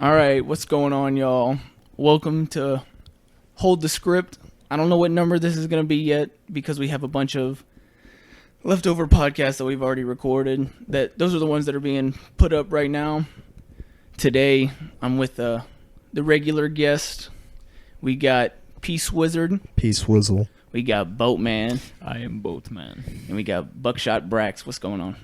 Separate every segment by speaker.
Speaker 1: All right, what's going on, y'all? Welcome to Hold the Script. I don't know what number this is going to be yet because we have a bunch of leftover podcasts that we've already recorded. Those are the ones that are being put up right now. Today, I'm with the regular guest. We got Peace Wizard.
Speaker 2: Peace Wizzle.
Speaker 1: We got Boatman.
Speaker 3: I am Boatman.
Speaker 1: And we got Buckshot Brax. What's going on?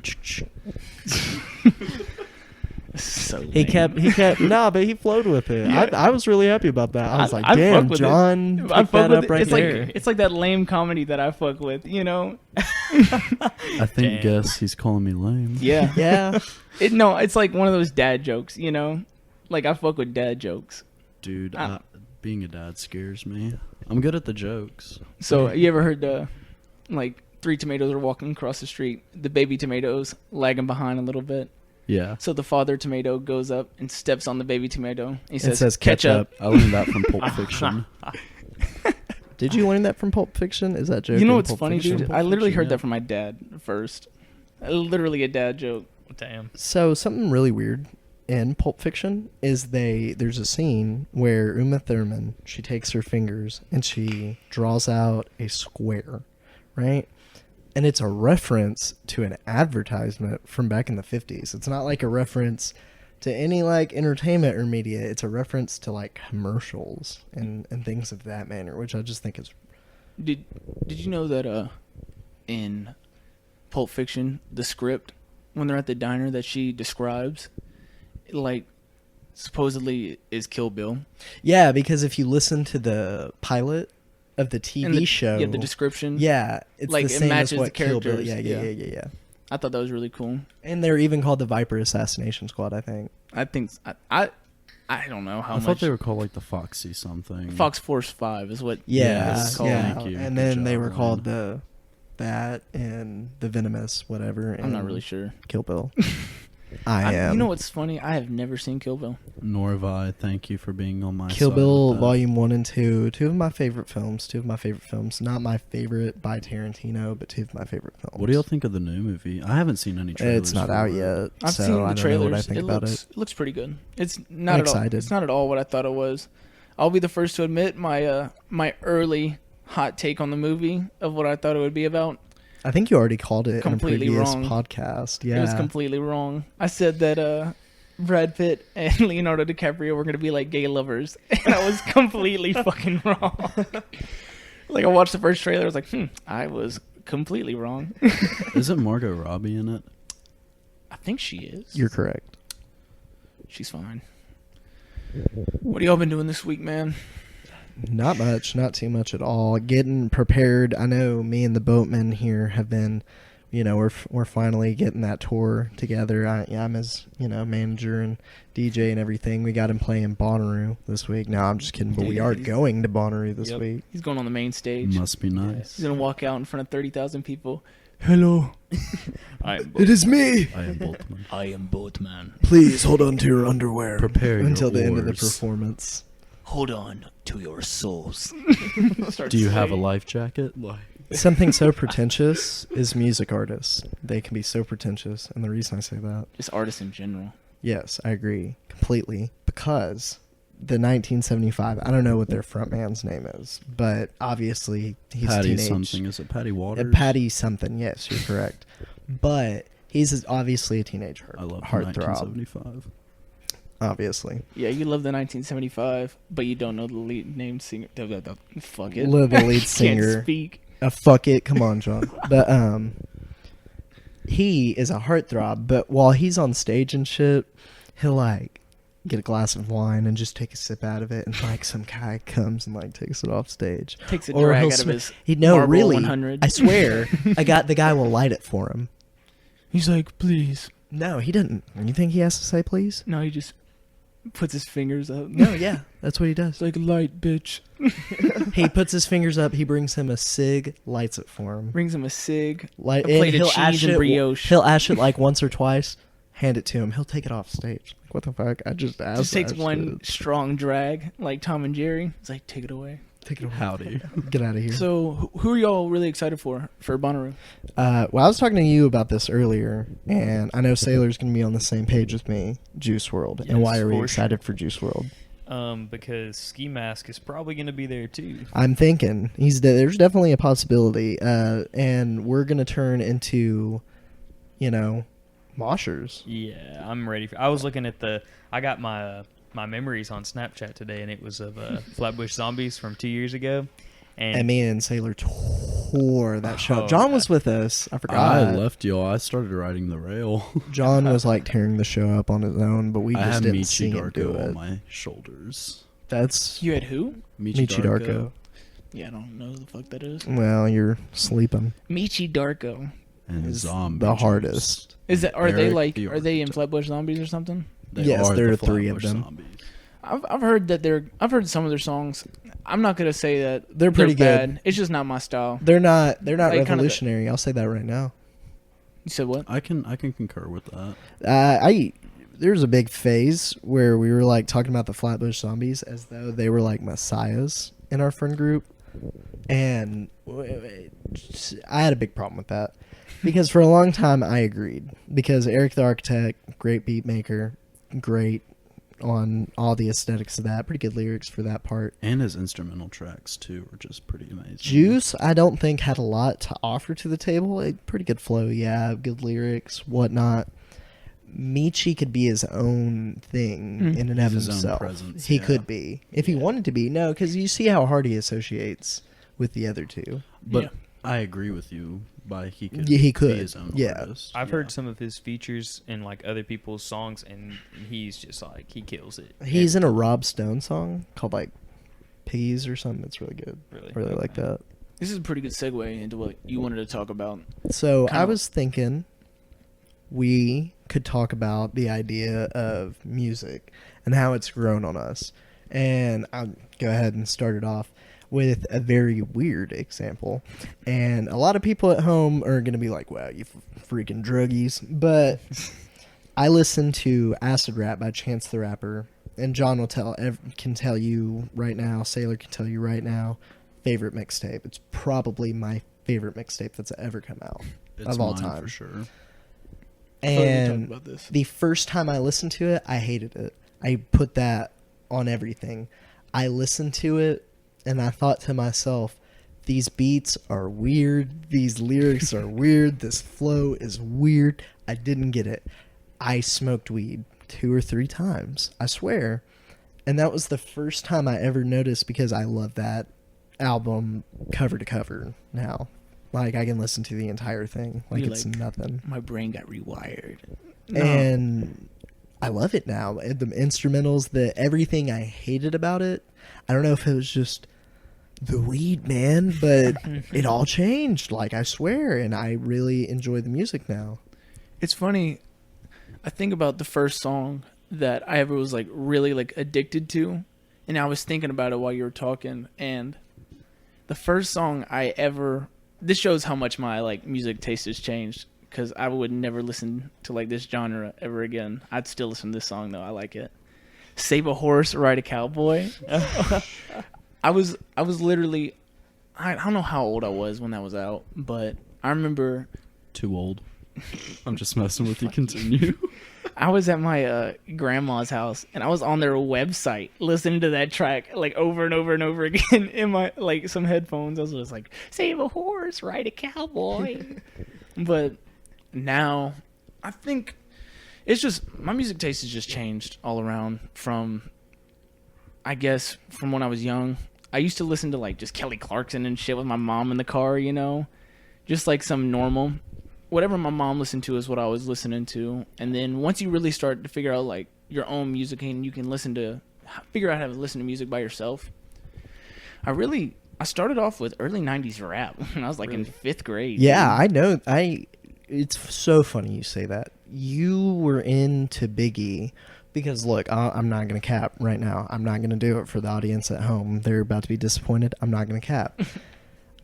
Speaker 1: So
Speaker 2: He kept, but he flowed with it.
Speaker 1: Yeah.
Speaker 2: I was really happy about that. I was like,
Speaker 1: I
Speaker 2: damn,
Speaker 1: fuck with
Speaker 2: John,
Speaker 1: I
Speaker 2: picked
Speaker 1: fuck
Speaker 2: that
Speaker 1: with
Speaker 2: up right
Speaker 1: it's
Speaker 2: there.
Speaker 1: like it's like that lame comedy that I fuck with, you know?
Speaker 3: I
Speaker 4: think guess he's calling me lame.
Speaker 1: Yeah.
Speaker 2: Yeah.
Speaker 1: It's like one of those dad jokes, you know? Like I fuck with dad jokes.
Speaker 4: Dude, being a dad scares me. I'm good at the jokes.
Speaker 1: So you ever heard like 3 tomatoes are walking across the street, the baby tomatoes lagging behind a little bit.
Speaker 4: Yeah.
Speaker 1: So the father tomato goes up and steps on the baby tomato. He
Speaker 2: It
Speaker 1: says,
Speaker 2: says
Speaker 1: ketchup.
Speaker 4: I learned that from Pulp Fiction.
Speaker 2: Did you learn that from Pulp Fiction? Is that joke?
Speaker 1: You know
Speaker 2: in
Speaker 1: what's
Speaker 2: Pulp
Speaker 1: funny,
Speaker 2: Fiction?
Speaker 1: dude?
Speaker 4: Pulp
Speaker 1: I literally
Speaker 4: Fiction,
Speaker 1: heard
Speaker 4: yeah.
Speaker 1: that from my dad first. Literally a dad joke.
Speaker 3: Damn.
Speaker 2: So something really weird in Pulp Fiction is there's a scene where Uma Thurman, she takes her fingers and she draws out a square, right? And it's a reference to an advertisement from back in the 50s. It's not like a reference to any like entertainment or media. It's a reference to like commercials and things of that manner, which I just think is...
Speaker 1: Did you know that in Pulp Fiction, the script, when they're at the diner that she describes, like, supposedly is Kill Bill?
Speaker 2: Yeah, because if you listen to the pilot of the TV show...
Speaker 1: Yeah, the description.
Speaker 2: Yeah, it's
Speaker 1: like,
Speaker 2: the
Speaker 1: it
Speaker 2: same
Speaker 1: matches
Speaker 2: as
Speaker 1: the
Speaker 2: what Kill Bill...
Speaker 1: characters.
Speaker 2: Yeah.
Speaker 1: I thought that was really cool.
Speaker 2: And they're even called the Viper Assassination Squad, I think.
Speaker 1: I think... I don't know how
Speaker 4: I
Speaker 1: much...
Speaker 4: thought they were called like the Foxy something.
Speaker 1: Fox Force 5 is what...
Speaker 2: Yeah,
Speaker 4: it's
Speaker 1: called.
Speaker 2: yeah.
Speaker 4: Thank you.
Speaker 2: And
Speaker 4: Good
Speaker 2: then they
Speaker 4: job,
Speaker 2: were
Speaker 4: Ryan.
Speaker 2: called that and the Venomous, whatever.
Speaker 1: I'm not
Speaker 2: and
Speaker 1: really sure.
Speaker 2: Kill Bill. I am.
Speaker 1: You know what's funny? I have never seen Kill Bill.
Speaker 4: Nor have I. Thank you for being on my
Speaker 2: Kill
Speaker 4: side
Speaker 2: Bill
Speaker 4: with that.
Speaker 2: Volume 1 and 2. Two of my favorite films. Not my favorite by Tarantino, but two of my favorite films.
Speaker 4: What do y'all think of the new movie? I haven't seen any trailers.
Speaker 2: It's not
Speaker 4: for
Speaker 2: out
Speaker 4: it.
Speaker 2: yet,
Speaker 1: I've
Speaker 2: so
Speaker 1: seen
Speaker 2: I
Speaker 1: the
Speaker 2: don't
Speaker 1: trailers.
Speaker 2: know what I think about it.
Speaker 1: It looks pretty good. It's
Speaker 2: I'm
Speaker 1: not at all.
Speaker 2: excited.
Speaker 1: It's not at all what I thought it was. I'll be the first to admit my my early hot take on the movie of what I thought it would be about.
Speaker 2: I think you already called it
Speaker 1: Completely
Speaker 2: in a previous
Speaker 1: wrong.
Speaker 2: podcast. Yeah.
Speaker 1: It was completely wrong. I said that Brad Pitt and Leonardo DiCaprio were going to be like gay lovers, and I was completely fucking wrong. Like I watched the first trailer, I was like, I was completely wrong.
Speaker 4: Isn't Margot Robbie in it?
Speaker 1: I think she is.
Speaker 2: You're correct.
Speaker 1: She's fine. What have y'all been doing this week, man?
Speaker 2: Not much, not too much at all. Getting prepared. I know me and the boatmen here have been, we're finally getting that tour together. I'm his, manager and DJ and everything. We got him playing Bonnaroo this week. No, I'm just kidding, but we are going to Bonnaroo this week.
Speaker 1: He's going on the main stage.
Speaker 4: Must be nice.
Speaker 1: He's going to walk out in front of 30,000 people. Hello.
Speaker 3: I am
Speaker 2: It is me.
Speaker 4: I am Boltman.
Speaker 3: I am Boatman.
Speaker 2: Please hold on to your underwear.
Speaker 4: Prepare your
Speaker 2: until the end of the
Speaker 4: oars.
Speaker 2: performance.
Speaker 3: Hold on to your souls.
Speaker 4: Do you have a life jacket?
Speaker 2: Something so pretentious is music artists. They can be so pretentious, and the reason I say that,
Speaker 1: Just artists in general.
Speaker 2: yes, I agree completely, because the 1975, I don't know what their frontman's name is, but obviously he's
Speaker 4: Patty
Speaker 2: teenage.
Speaker 4: something. Is it Patty Waters?
Speaker 2: Patty something, yes, you're correct. But he's obviously a teenage
Speaker 4: I love
Speaker 2: heartthrob,
Speaker 4: 1975.
Speaker 2: obviously.
Speaker 1: Yeah, you love the 1975, but you don't know the lead name singer. Fuck it.
Speaker 2: Love the lead
Speaker 1: Can't
Speaker 2: singer.
Speaker 1: speak.
Speaker 2: Fuck it, come on, John. But he is a heartthrob, but while he's on stage and shit, he'll like get a glass of wine and just take a sip out of it, and like some guy comes and like takes it off stage.
Speaker 1: Takes a
Speaker 2: Or
Speaker 1: drag
Speaker 2: he'll
Speaker 1: out of his
Speaker 2: no,
Speaker 1: Marlboro
Speaker 2: really,
Speaker 1: 100.
Speaker 2: I swear, the guy will light it for him.
Speaker 1: He's like, please.
Speaker 2: No, he didn't. You think he has to say please?
Speaker 1: No, he just puts his fingers up.
Speaker 2: No, yeah, that's what he does.
Speaker 1: It's like, light, bitch.
Speaker 2: He puts his fingers up. He brings him a cig, lights it for him.
Speaker 1: Brings him a cig.
Speaker 2: Like,
Speaker 1: A plate of
Speaker 2: he'll
Speaker 1: cheese
Speaker 2: ash
Speaker 1: and
Speaker 2: it.
Speaker 1: brioche.
Speaker 2: He'll ash it like once or twice. Hand it to him. He'll take it off stage. Like, what the fuck? I just asked.
Speaker 1: Just takes
Speaker 2: that
Speaker 1: one
Speaker 2: shit.
Speaker 1: strong drag, like Tom and Jerry. It's like, take it away.
Speaker 2: Take it away.
Speaker 4: Howdy.
Speaker 2: Get out of here.
Speaker 1: So, who are y'all really excited for Bonnaroo?
Speaker 2: Well, I was talking to you about this earlier, and I know Sailor's going to be on the same page with me. Juice World. And why
Speaker 5: Yes,
Speaker 2: are we
Speaker 5: for
Speaker 2: excited for Juice World?
Speaker 5: Because Ski Mask is probably going to be there too.
Speaker 2: I'm thinking there's definitely a possibility, and we're going to turn into, moshers.
Speaker 5: Yeah, I'm ready. I was looking at I got my memories on Snapchat today, and it was of Flatbush Zombies from 2 years ago.
Speaker 2: And me and Sailor tore that show.
Speaker 5: Oh,
Speaker 2: John was with us. I forgot.
Speaker 4: I left y'all. I started riding the rail.
Speaker 2: John was like tearing the show up on his own, but we
Speaker 4: I
Speaker 2: just
Speaker 4: had
Speaker 2: didn't see
Speaker 4: Michi
Speaker 2: him do
Speaker 4: Darko on
Speaker 2: it.
Speaker 4: my shoulders.
Speaker 2: That's
Speaker 1: You had who?
Speaker 2: Michi Darko.
Speaker 1: Yeah, I don't know who the fuck that is.
Speaker 2: Well, you're sleeping.
Speaker 1: Michi Darko.
Speaker 4: And
Speaker 2: Is
Speaker 4: zombie.
Speaker 2: the
Speaker 4: juice.
Speaker 2: hardest.
Speaker 1: Is that? Are they
Speaker 4: Eric
Speaker 1: like?
Speaker 4: the
Speaker 1: Are they in
Speaker 4: Architect.
Speaker 1: Flatbush Zombies or something?
Speaker 4: They
Speaker 2: Yes,
Speaker 4: are
Speaker 2: there
Speaker 4: the
Speaker 2: are three of
Speaker 4: Flatbush
Speaker 2: them.
Speaker 4: Zombies.
Speaker 1: I've heard that I've heard some of their songs. I'm not gonna say that
Speaker 2: They're pretty
Speaker 1: bad.
Speaker 2: good.
Speaker 1: It's just not my style.
Speaker 2: They're not
Speaker 1: Like, kinda
Speaker 2: revolutionary. I'll say that right now.
Speaker 1: You said what?
Speaker 4: I can concur with that.
Speaker 2: There's a big phase where we were like talking about the Flatbush Zombies as though they were like messiahs in our friend group, and I had a big problem with that because for a long time I agreed because Eric the Architect, great beat maker, great on all the aesthetics of that, pretty good lyrics for that part.
Speaker 4: And his instrumental tracks too were just pretty amazing.
Speaker 2: Juice, I don't think had a lot to offer to the table. A pretty good flow, yeah, good lyrics, whatnot. Michi could be his own thing
Speaker 1: Mm.
Speaker 2: in and of
Speaker 4: His own
Speaker 2: himself.
Speaker 4: presence,
Speaker 2: He
Speaker 4: yeah.
Speaker 2: could be if he wanted to be. No, because you see how hard he associates with the other two.
Speaker 4: But
Speaker 1: Yeah.
Speaker 4: I agree with you. He could.
Speaker 2: Yeah, he could.
Speaker 4: Be his own
Speaker 2: Yeah.
Speaker 4: artist.
Speaker 5: I've
Speaker 4: Yeah.
Speaker 5: heard some of his features in like other people's songs, and he's just like he kills it.
Speaker 2: He's in a Rob Stone song called like Piggies or something. It's really good.
Speaker 5: Really?
Speaker 2: I really like that.
Speaker 1: This is a pretty good segue into what you wanted to talk about.
Speaker 2: So
Speaker 1: Kinda-
Speaker 2: I was thinking we could talk about the idea of music and how it's grown on us. And I'll go ahead and start it off with a very weird example. And a lot of people at home are going to be like, wow, you freaking druggies. But I listen to Acid Rap by Chance the Rapper. And John can tell you right now, Sailor can tell you right now, favorite mixtape. It's probably my favorite mixtape that's ever come out
Speaker 4: It's
Speaker 2: of all
Speaker 4: mine
Speaker 2: time.
Speaker 4: for sure.
Speaker 1: I thought we were talking
Speaker 2: And
Speaker 1: about this.
Speaker 2: the first time I listened to it, I hated it. I put that on everything. I listened to it and I thought to myself, these beats are weird. These lyrics are weird. This flow is weird. I didn't get it. I smoked weed 2 or 3 times, I swear. And that was the first time I ever noticed because I love that album cover to cover now. Like, I can listen to the entire thing like
Speaker 1: You're
Speaker 2: it's
Speaker 1: like,
Speaker 2: nothing.
Speaker 1: My brain got rewired. No.
Speaker 2: And I love it now. The instrumentals, everything I hated about it. I don't know if it was just the weed, man, but it all changed. Like, I swear, and I really enjoy the music now.
Speaker 1: It's funny. I think about the first song that I ever was like really like addicted to, and I was thinking about it while you were talking. And the first song I ever, this shows how much my like music taste has changed, because I would never listen to like this genre ever again. I'd still listen to this song though. I like it. Save a Horse, Ride a Cowboy. I was literally, I don't know how old I was when that was out, but I remember
Speaker 4: Too old. I'm just messing with you. Continue.
Speaker 1: I was at my grandma's house and I was on their website listening to that track like over and over and over again in my like some headphones. I was just like, save a horse, ride a cowboy. But now I think it's just my music taste has just changed all around from, I guess, from when I was young. I used to listen to like just Kelly Clarkson and shit with my mom in the car, you know, just like some normal. Whatever my mom listened to is what I was listening to. And then once you really start to figure out like your own music and you can figure out how to listen to music by yourself. I started off with early 90s rap when I was like in 5th grade.
Speaker 2: Yeah, I know. It's so funny you say that. You were into Biggie because, look, I'm not going to cap right now. I'm not going to do it for the audience at home. They're about to be disappointed. I'm not going to cap.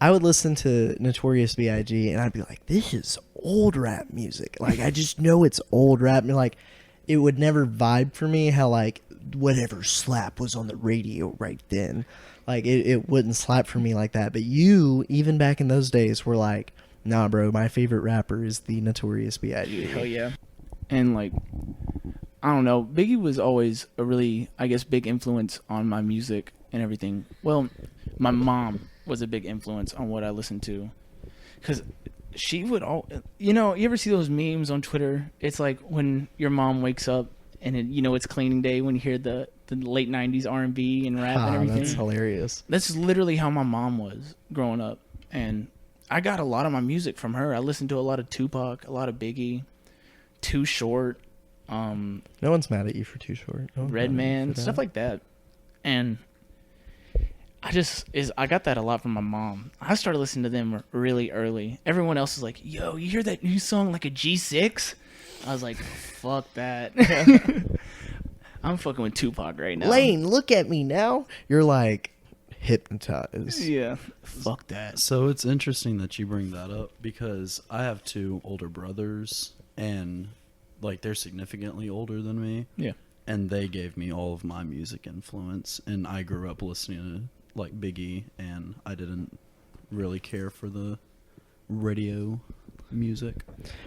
Speaker 2: I would listen to Notorious B.I.G. and I'd be like, this is old rap music. Like, I just know it's old rap. And like, it would never vibe for me how like whatever slap was on the radio right then. Like it wouldn't slap for me like that. But you, even back in those days, were like, nah, bro, my favorite rapper is the Notorious B.I.G.
Speaker 1: Hell yeah. And like, I don't know, Biggie was always a really, I guess, big influence on my music and everything. Well, my mom was a big influence on what I listened to, because she would you ever see those memes on Twitter? It's like when your mom wakes up and it's cleaning day, when you hear the late 90s R&B and rap and everything.
Speaker 2: That's hilarious.
Speaker 1: That's literally how my mom was growing up, and I got a lot of my music from her. I listened to a lot of Tupac, a lot of Biggie, Too Short,
Speaker 2: No one's mad at you for Too Short. No one's mad at you
Speaker 1: Redman,
Speaker 2: for that.
Speaker 1: stuff like that. And I got that a lot from my mom. I started listening to them really early. Everyone else is like, yo, you hear that new song like a G6? I was like, fuck that. I'm fucking with Tupac right now.
Speaker 2: Lane, look at me now. You're like hypnotized.
Speaker 1: Yeah. Fuck that.
Speaker 4: So it's interesting that you bring that up, because I have 2 older brothers, and like they're significantly older than me.
Speaker 1: Yeah.
Speaker 4: And they gave me all of my music influence, and I grew up listening to like Biggie, and I didn't really care for the radio music.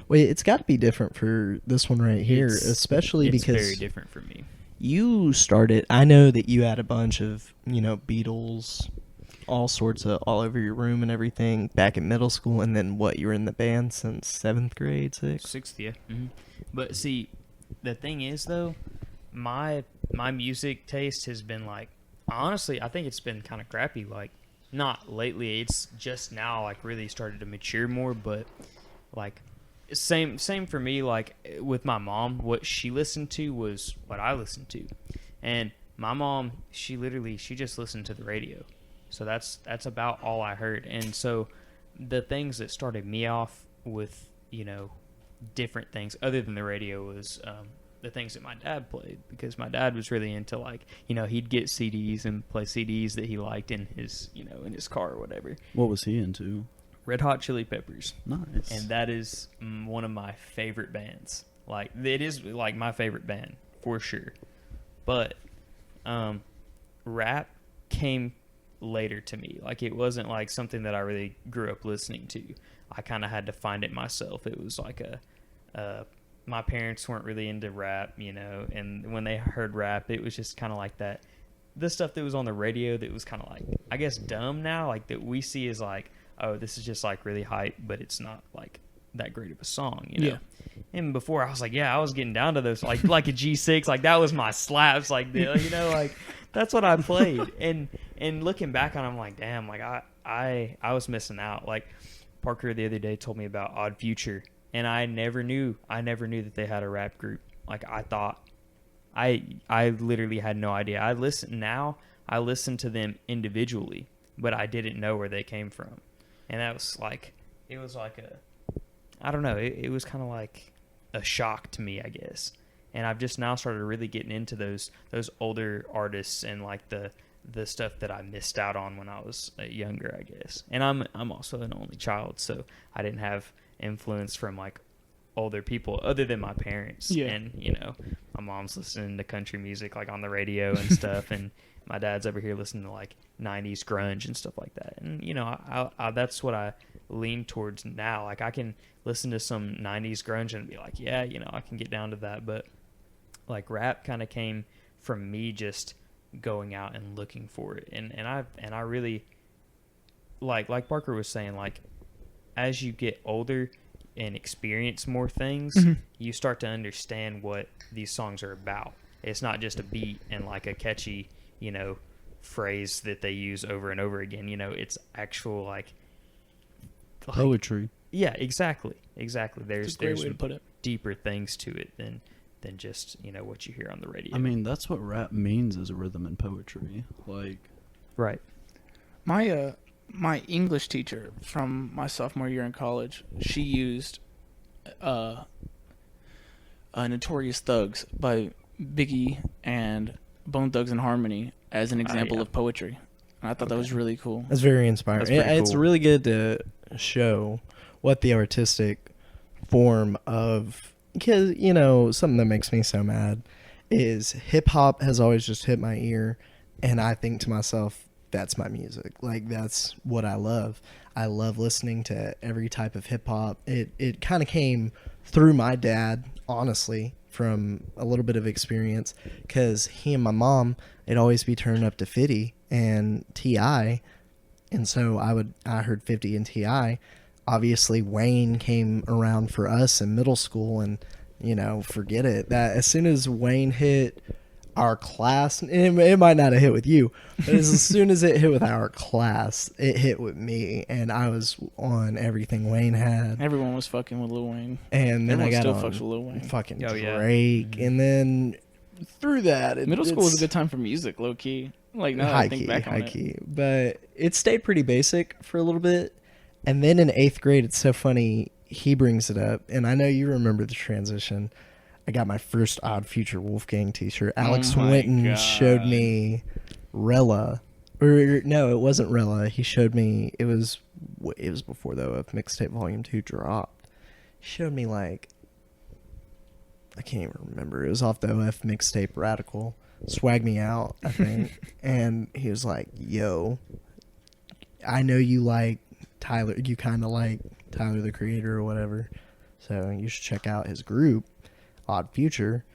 Speaker 2: Wait, it's got to be different for this one right here, especially
Speaker 5: It's
Speaker 2: because
Speaker 5: very different for me.
Speaker 2: you started. I know that you had a bunch of Beatles, all sorts of all over your room and everything back in middle school, and then what, you were in the band since 7th grade, 6th?
Speaker 5: 6th, yeah. But see, the thing is though, my music taste has been like, honestly, I think it's been kind of crappy. Like, not lately. It's just now like really started to mature more. But like, same for me. Like with my mom, what she listened to was what I listened to, and my mom, she just listened to the radio. So that's about all I heard. And so the things that started me off with different things other than the radio was the things that my dad played, because my dad was really into like, he'd get CDs and play CDs that he liked in his, in his car or whatever.
Speaker 4: What was he into?
Speaker 5: Red Hot Chili Peppers.
Speaker 4: Nice.
Speaker 5: And that is one of my favorite bands. Like, it is like my favorite band for sure. But rap came later to me. Like, it wasn't like something that I really grew up listening to. I kind of had to find it myself. It was like my parents weren't really into rap, and when they heard rap, it was just kind of like that. The stuff that was on the radio that was kind of like, I guess, dumb now, like that we see as like, oh, this is just like really hype, but it's not like that great of a song,
Speaker 1: Yeah.
Speaker 5: And before I was like, yeah, I was getting down to those, like a G6, like that was my slaps, like, like that's what I played. And looking back on it, I'm like, damn, like I was missing out. Like Parker the other day told me about Odd Future, and I never knew that they had a rap group. Like I thought, I literally had no idea. I listen to them individually, but I didn't know where they came from. And that was like, it was like I don't know, it was kind of like a shock to me, I guess. And I've just now started really getting into those older artists and like the stuff that I missed out on when I was younger, I guess. And I'm also an only child, so I didn't have influence from like older people other than my parents.
Speaker 1: Yeah.
Speaker 5: And my mom's listening to country music like on the radio and stuff, and my dad's over here listening to like 90s grunge and stuff like that. And I that's what I lean towards now. Like I can listen to some 90s grunge and be like, yeah, I can get down to that. But like rap kind of came from me just going out and looking for it. And I really like Parker was saying, like as you get older and experience more things, you start to understand what these songs are about. It's not just a beat and like a catchy, phrase that they use over and over again. It's actual like
Speaker 4: Poetry.
Speaker 5: Yeah, exactly.
Speaker 1: That's a great way to put it.
Speaker 5: Deeper things to it than just what you hear on the radio.
Speaker 4: I mean, that's what rap means, is rhythm and poetry. Like,
Speaker 5: right.
Speaker 1: My English teacher from my sophomore year in college, she used Notorious Thugs by Biggie and Bone Thugs and Harmony as an example of poetry. And I thought that was really cool.
Speaker 2: That's very inspiring.
Speaker 5: That's pretty
Speaker 2: It's
Speaker 5: cool.
Speaker 2: really good to show what the artistic form of, because something that makes me so mad is hip hop has always just hit my ear, and I think to myself, that's my music. Like, that's what I love. I love listening to every type of hip hop. It kind of came through my dad, honestly, from a little bit of experience, because he and my mom, it'd always be turned up to 50 and T.I., and so I heard 50 and T.I. Obviously, Wayne came around for us in middle school, and forget it. That as soon as Wayne hit our class, it might not have hit with you, but as soon as it hit with our class, it hit with me, and I was on everything Wayne had.
Speaker 1: Everyone was fucking with Lil Wayne.
Speaker 2: And then
Speaker 1: Everyone
Speaker 2: I got
Speaker 1: still
Speaker 2: on
Speaker 1: fucks with Lil Wayne.
Speaker 2: fucking
Speaker 5: Oh, yeah.
Speaker 2: Drake, and then through that,
Speaker 1: Middle school was a good time for music, low key. Like now that I think back on it.
Speaker 2: high key, but it stayed pretty basic for a little bit, and then in 8th grade, it's so funny. He brings it up, and I know you remember the transition. I got my first Odd Future Wolfgang t-shirt. Alex
Speaker 1: my
Speaker 2: Winton
Speaker 1: God.
Speaker 2: showed me Rella. Or no, it wasn't Rella. He showed me, it was before though if Mixtape Volume 2 dropped. He showed me like, I can't even remember. It was off the OF mixtape Radical. Swag Me Out, I think. And he was like, yo, I know you like Tyler, you kind of like Tyler the Creator or whatever, so you should check out his group, Odd Future.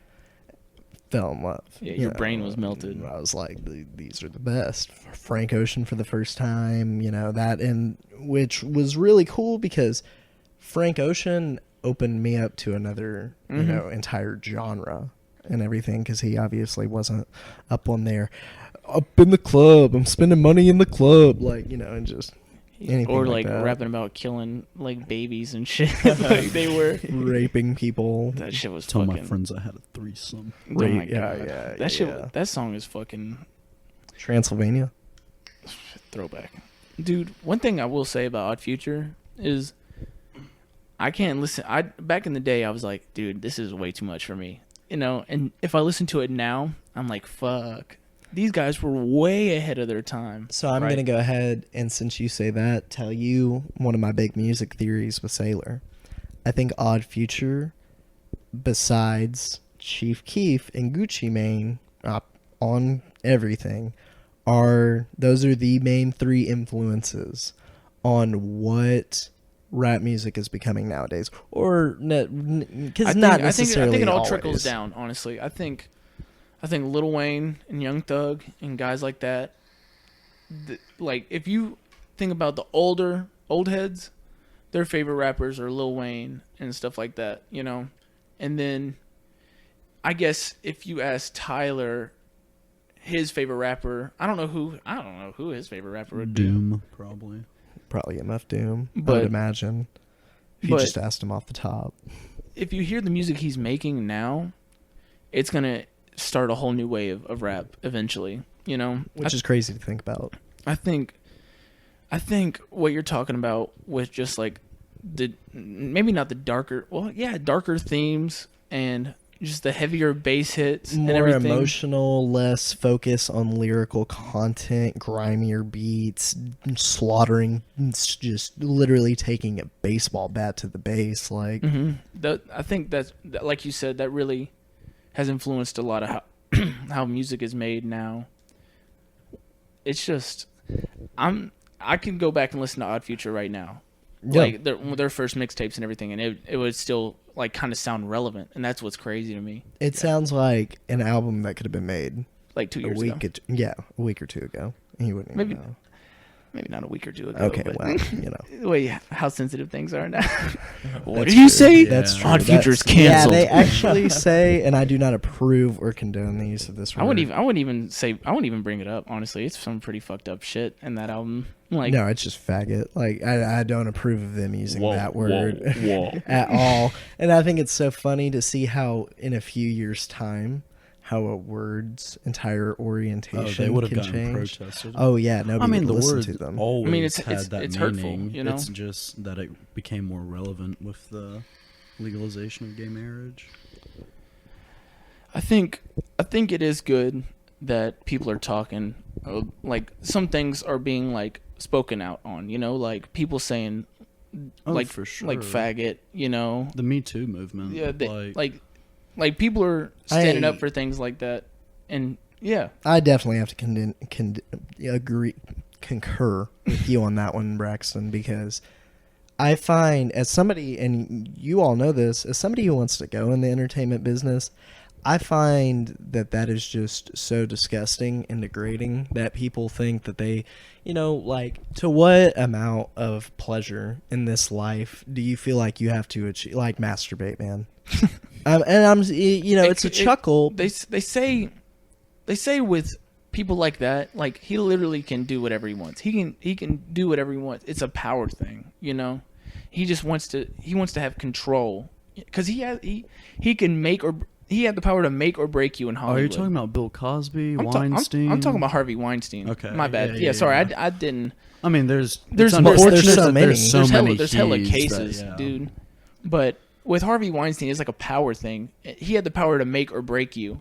Speaker 2: Fell in love.
Speaker 1: Yeah, your brain was melted.
Speaker 2: And I was like, these are the best. Frank Ocean for the first time, that, and which was really cool because Frank Ocean opened me up to another, entire genre and everything, because he obviously wasn't up on there, up in the club, I'm spending money in the club, and just anything
Speaker 1: Or
Speaker 2: like that.
Speaker 1: rapping about killing like babies and shit. Like they were
Speaker 2: raping people.
Speaker 1: That shit was
Speaker 4: Tell
Speaker 1: fucking.
Speaker 4: my friends I had a threesome.
Speaker 1: Oh my
Speaker 2: Yeah,
Speaker 1: God.
Speaker 2: yeah,
Speaker 1: That shit.
Speaker 2: yeah.
Speaker 1: That song is fucking
Speaker 2: Transylvania.
Speaker 1: throwback, dude. One thing I will say about Odd Future is I can't listen. Back in the day, I was like, dude, this is way too much for me, And if I listen to it now, I'm like, fuck. These guys were way ahead of their time.
Speaker 2: So I'm
Speaker 1: right?
Speaker 2: going to go ahead and, since you say that, tell you one of my big music theories with Sailor. I think Odd Future, besides Chief Keef and Gucci Mane on everything, those are the main 3 influences on what rap music is becoming nowadays. Or because not necessarily
Speaker 1: I think it all
Speaker 2: always.
Speaker 1: trickles down. Honestly, I think Lil Wayne and Young Thug and guys like that. Like if you think about the old heads, their favorite rappers are Lil Wayne and stuff like that, And then I guess if you ask Tyler his favorite rapper, I don't know who his favorite rapper would be.
Speaker 4: Doom, probably.
Speaker 2: Probably MF Doom, I
Speaker 1: But-
Speaker 2: would imagine. If you
Speaker 1: but-
Speaker 2: just asked him off the top.
Speaker 1: If you hear the music he's making now, it's gonna start a whole new wave of rap eventually.
Speaker 2: Which is crazy to think about.
Speaker 1: I think what you're talking about with just like maybe not the darker themes and just the heavier bass hits and
Speaker 2: More
Speaker 1: everything.
Speaker 2: emotional, less focus on lyrical content, grimier beats, slaughtering, just literally taking a baseball bat to the base. Like,
Speaker 1: I think that, like you said, that really has influenced a lot of how music is made now. It's just I can go back and listen to Odd Future right now.
Speaker 2: Yeah.
Speaker 1: Like their first mixtapes and everything, and it would still like kind of sound relevant, and that's what's crazy to me.
Speaker 2: it sounds like an album that could have been made
Speaker 1: Like 2
Speaker 2: a
Speaker 1: years
Speaker 2: week,
Speaker 1: ago,
Speaker 2: a week or 2 ago. And you wouldn't
Speaker 1: Maybe-
Speaker 2: even know.
Speaker 1: maybe not a week or 2 ago.
Speaker 2: Okay,
Speaker 1: but
Speaker 2: well,
Speaker 1: the way how sensitive things are now. What
Speaker 2: That's
Speaker 1: did you
Speaker 2: true.
Speaker 1: say?
Speaker 2: That's
Speaker 4: Yeah.
Speaker 2: true.
Speaker 1: Odd Future's
Speaker 2: That's-
Speaker 1: canceled.
Speaker 2: Yeah, they actually say, and I do not approve or condone the use of this word.
Speaker 1: I wouldn't even bring it up. Honestly, it's some pretty fucked up shit in that album. Like,
Speaker 2: No, it's just faggot. Like, I don't approve of them using that word
Speaker 3: Whoa.
Speaker 2: at all. And I think it's so funny to see how in a few years' time, how a word's entire orientation
Speaker 4: Oh, they would have
Speaker 2: can
Speaker 4: gotten
Speaker 2: change.
Speaker 4: protested.
Speaker 2: Oh yeah, nobody
Speaker 4: I mean,
Speaker 2: would
Speaker 4: the
Speaker 2: listen
Speaker 4: word
Speaker 2: to them.
Speaker 4: always
Speaker 1: I mean, it's-
Speaker 4: had that
Speaker 1: it's hurtful,
Speaker 4: meaning.
Speaker 1: you know?
Speaker 4: It's just that it became more relevant with the legalization of gay marriage.
Speaker 1: I think it is good that people are talking. Like some things are being like spoken out on. Like people saying,
Speaker 4: Oh,
Speaker 1: like
Speaker 4: for sure.
Speaker 1: like faggot.
Speaker 4: The Me Too movement.
Speaker 1: Yeah,
Speaker 4: like
Speaker 1: like Like people are standing
Speaker 2: I-
Speaker 1: up for things like that, and yeah,
Speaker 2: I definitely have to concur with you on that one, Braxton, because I find as somebody, and you all know this, as somebody who wants to go in the entertainment business, I find that is just so disgusting and degrading that people think that they, like, to what amount of pleasure in this life do you feel like you have to achieve, like, masturbate, man? It's a chuckle.
Speaker 1: They say with people like that, like he literally can do whatever he wants. He can do whatever he wants. It's a power thing, He just wants to have control because he had the power to make or break you in Hollywood.
Speaker 4: Are you talking about Bill Cosby,
Speaker 1: I'm
Speaker 4: Weinstein?
Speaker 1: I'm talking about Harvey Weinstein.
Speaker 4: Okay.
Speaker 1: My bad.
Speaker 4: Yeah,
Speaker 1: sorry,
Speaker 4: yeah.
Speaker 1: I didn't.
Speaker 4: I mean, there's
Speaker 1: There's
Speaker 4: it's
Speaker 1: more-
Speaker 4: unfortunate
Speaker 2: there's so
Speaker 4: that
Speaker 2: many.
Speaker 4: There's so many.
Speaker 1: There's hella
Speaker 4: he's
Speaker 1: cases,
Speaker 4: that, yeah.
Speaker 1: dude. But with Harvey Weinstein, it's like a power thing. He had the power to make or break you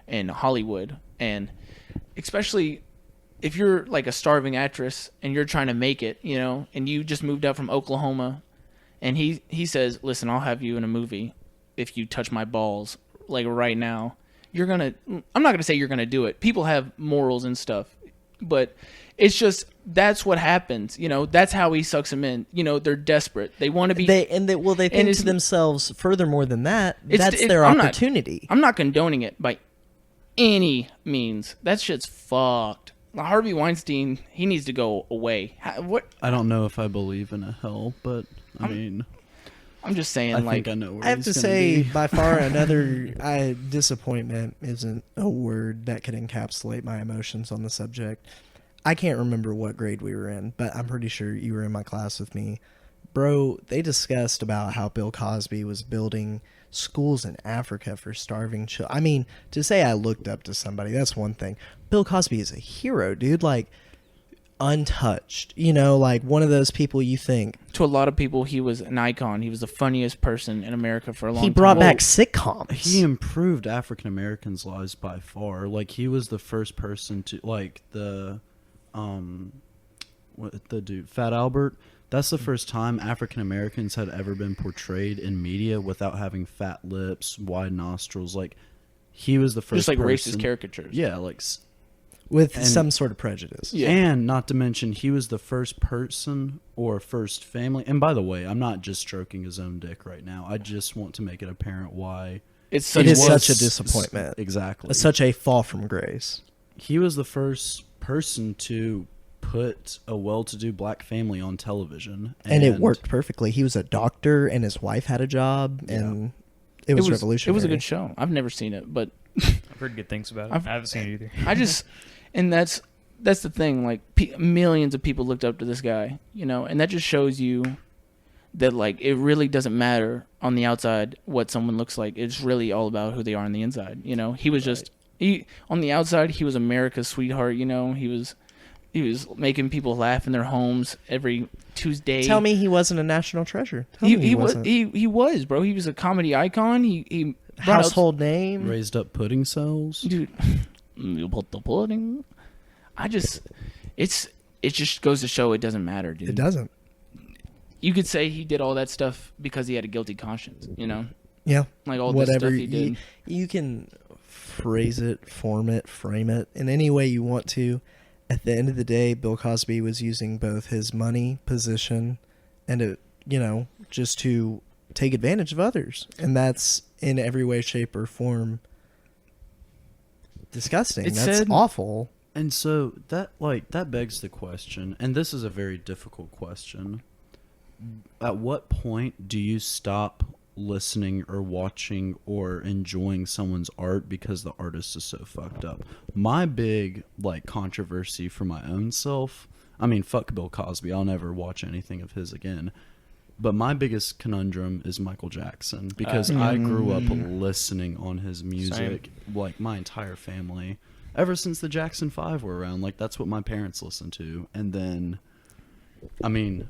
Speaker 1: in Hollywood, and especially if you're like a starving actress and you're trying to make it, and you just moved out from Oklahoma, and he says, "Listen, I'll have you in a movie if you touch my balls like right now." I'm not gonna say you're gonna do it. People have morals and stuff, but it's just that's what happens. That's how he sucks them in. They're desperate. They want to be.
Speaker 2: They think
Speaker 1: it's-
Speaker 2: to themselves, furthermore than that,
Speaker 1: It's-
Speaker 2: that's
Speaker 1: it-
Speaker 2: their
Speaker 1: I'm not-
Speaker 2: opportunity.
Speaker 1: I'm not condoning it by any means. That shit's fucked. Harvey Weinstein, he needs to go away. What?
Speaker 4: I don't know if I believe in a hell, but I mean,
Speaker 1: I'm just saying,
Speaker 4: I
Speaker 1: like,
Speaker 4: think I know where
Speaker 2: I have
Speaker 4: he's
Speaker 2: to
Speaker 4: gonna
Speaker 2: say,
Speaker 4: be.
Speaker 2: by far, another disappointment isn't a word that could encapsulate my emotions on the subject. I can't remember what grade we were in, but I'm pretty sure you were in my class with me. Bro, they discussed about how Bill Cosby was building schools in Africa for starving children. I mean, to say I looked up to somebody, that's one thing. Bill Cosby is a hero, dude. Like, untouched. Like one of those people you think.
Speaker 1: to a lot of people, he was an icon. He was the funniest person in America for a long time.
Speaker 2: He brought
Speaker 1: Well,
Speaker 2: back sitcoms.
Speaker 4: He improved African Americans' lives by far. Like he was the first person to what the dude Fat Albert. That's the first time African Americans had ever been portrayed in media without having fat lips, wide nostrils. Like he was the first,
Speaker 1: just like
Speaker 4: person,
Speaker 1: racist caricatures.
Speaker 4: Yeah, like
Speaker 2: with
Speaker 4: and-
Speaker 2: some sort of prejudice.
Speaker 1: Yeah.
Speaker 4: and not to mention he was the first person or first family. And by the way, I'm not just stroking his own dick right now. I just want to make it apparent why
Speaker 1: It's
Speaker 2: It
Speaker 1: such
Speaker 2: is
Speaker 1: a
Speaker 2: such a disappointment.
Speaker 4: Exactly.
Speaker 2: Such a fall from grace.
Speaker 4: He was the first person to put a well-to-do black family on television,
Speaker 2: And it worked perfectly. He was a doctor and his wife had a job, and it was revolutionary.
Speaker 1: It was a good show. I've never seen it, but
Speaker 5: I've heard good things about it.
Speaker 1: I've-
Speaker 5: I haven't seen it either.
Speaker 1: I just, and that's the thing. Like millions of people looked up to this guy, and that just shows you that like it really doesn't matter on the outside what someone looks like. It's really all about who they are on the inside. He was just on the outside. He was America's sweetheart. He was making people laugh in their homes every Tuesday.
Speaker 2: Tell me he wasn't a national treasure. Tell me
Speaker 1: he was
Speaker 2: wasn't.
Speaker 1: he was, bro. He was a comedy icon. He brought out-
Speaker 2: Household name.
Speaker 4: raised up pudding cells.
Speaker 1: dude. You put the pudding. It just goes to show it doesn't matter, dude.
Speaker 2: It doesn't.
Speaker 1: You could say he did all that stuff because he had a guilty conscience,
Speaker 2: Yeah.
Speaker 1: like all
Speaker 2: Whatever
Speaker 1: this stuff he did.
Speaker 2: you can phrase it, form it, frame it in any way you want to. At the end of the day, Bill Cosby was using both his money, position, and just to take advantage of others, and that's in every way, shape, or form disgusting.
Speaker 1: It
Speaker 2: That's
Speaker 1: said-
Speaker 2: awful.
Speaker 4: And so that begs the question, and this is a very difficult question. At what point do you stop listening or watching or enjoying someone's art because the artist is so fucked up? My big controversy for my own self, I mean, fuck Bill Cosby, I'll never watch anything of his again. But my biggest conundrum is Michael Jackson because I grew up listening on his music, like my entire family. Ever since the Jackson 5 were around, that's what my parents listened to. And then, I mean,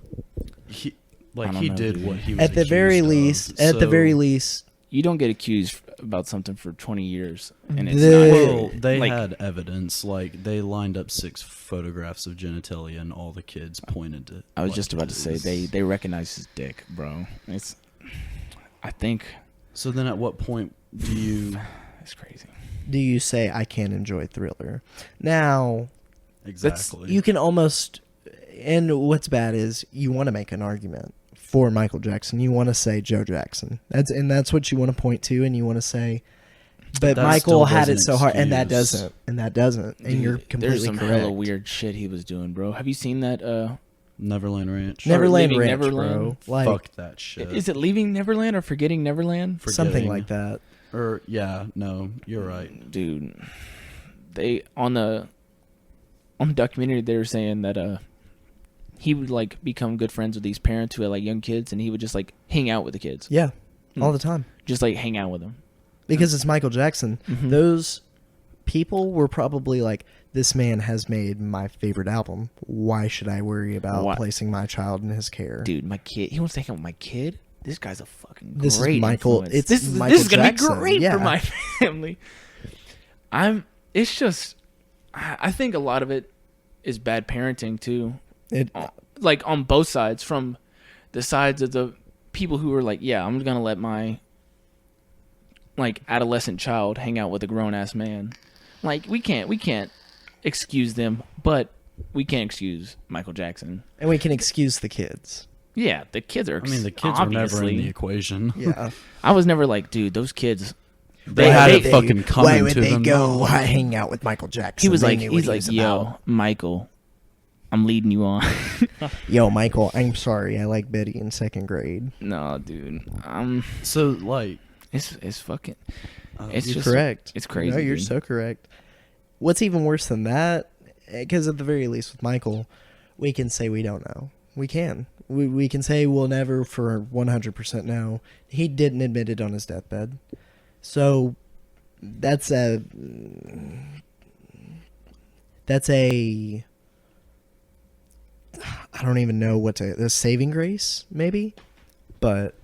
Speaker 4: he
Speaker 1: I don't
Speaker 4: he
Speaker 1: know,
Speaker 4: did
Speaker 1: dude.
Speaker 4: what he was
Speaker 2: At the very
Speaker 4: accused of.
Speaker 2: least, at the
Speaker 4: So-
Speaker 2: very least,
Speaker 1: You don't get accused about something for 20 years, and it's
Speaker 2: The-
Speaker 1: not.
Speaker 4: Well, they
Speaker 1: like,
Speaker 4: had evidence. They lined up 6 photographs of genitalia, and all the kids pointed to.
Speaker 1: I was just about to say they recognize his dick, bro. I think
Speaker 4: So then, at what point do you
Speaker 1: That's crazy.
Speaker 2: Do you say I can't enjoy Thriller? Now,
Speaker 4: exactly?
Speaker 2: you can almost, and what's bad is you want to make an argument for Michael Jackson. You want to say Joe Jackson. That's what you want to point to, and you want to say, but
Speaker 4: That
Speaker 2: Michael
Speaker 4: still
Speaker 2: had it
Speaker 4: doesn't
Speaker 2: so hard, and that
Speaker 4: excuse-
Speaker 2: doesn't, and
Speaker 1: Dude,
Speaker 2: you're
Speaker 1: there's
Speaker 2: completely
Speaker 1: some
Speaker 2: correct.
Speaker 1: hella weird shit he was doing, bro. Have you seen that?
Speaker 4: Neverland Ranch.
Speaker 2: Neverland
Speaker 1: Leaving
Speaker 2: Ranch,
Speaker 1: Neverland?
Speaker 2: bro. Like
Speaker 4: Fuck that shit.
Speaker 1: Is it Leaving Neverland or Forgetting Neverland?
Speaker 2: something
Speaker 4: Forgetting.
Speaker 2: like that.
Speaker 4: Or yeah, no, you're right.
Speaker 1: Dude, they on the documentary they were saying that he would like become good friends with these parents who had like young kids, and he would just like hang out with the kids,
Speaker 2: Yeah, all
Speaker 1: Hmm.
Speaker 2: the time.
Speaker 1: just like hang out with them.
Speaker 2: Because it's Michael Jackson.
Speaker 1: Mhm.
Speaker 2: Those people were probably like, this man has made my favorite album. Why should I worry about
Speaker 1: Why-
Speaker 2: placing my child in his care?
Speaker 1: Dude, my kid, he wants to hang out with my kid. This guy's a fucking
Speaker 2: This is
Speaker 1: great
Speaker 2: Michael-
Speaker 1: influence.
Speaker 2: it's
Speaker 1: this
Speaker 2: Michael
Speaker 1: is gonna
Speaker 2: Jackson,
Speaker 1: be great
Speaker 2: yeah.
Speaker 1: for my family. It's just, I think a lot of it is bad parenting too.
Speaker 2: It,
Speaker 1: Like on both sides, from the sides of the people who are like, yeah, I'm gonna let my like adolescent child hang out with a grown ass man. Like we can't excuse them, but we can't excuse Michael Jackson.
Speaker 2: and we can excuse the kids.
Speaker 1: Yeah, the kids are.
Speaker 4: I mean, the kids were never in
Speaker 1: obviously-
Speaker 4: the equation.
Speaker 2: Yeah.
Speaker 1: I was never like, dude, those kids.
Speaker 4: They had it
Speaker 2: Why
Speaker 4: fucking coming
Speaker 2: would
Speaker 4: to
Speaker 2: they
Speaker 4: them.
Speaker 2: go hang out with Michael Jackson?
Speaker 1: He was
Speaker 2: They
Speaker 1: like,
Speaker 2: knew what
Speaker 1: he's
Speaker 2: he
Speaker 1: like,
Speaker 2: was
Speaker 1: yo,
Speaker 2: about.
Speaker 1: Michael, I'm leading you on.
Speaker 2: Yo, Michael, I'm sorry. I like Betty in second grade.
Speaker 1: No, dude,
Speaker 4: So like,
Speaker 1: it's fucking. It's
Speaker 2: You're
Speaker 1: just
Speaker 2: correct.
Speaker 1: It's crazy.
Speaker 2: No, you're
Speaker 1: dude.
Speaker 2: so correct. What's even worse than that? Because at the very least, with Michael, we can say we don't know. We can. We can say we'll never for 100% know. He didn't admit it on his deathbed. So that's a I don't even know what to, a saving grace maybe, but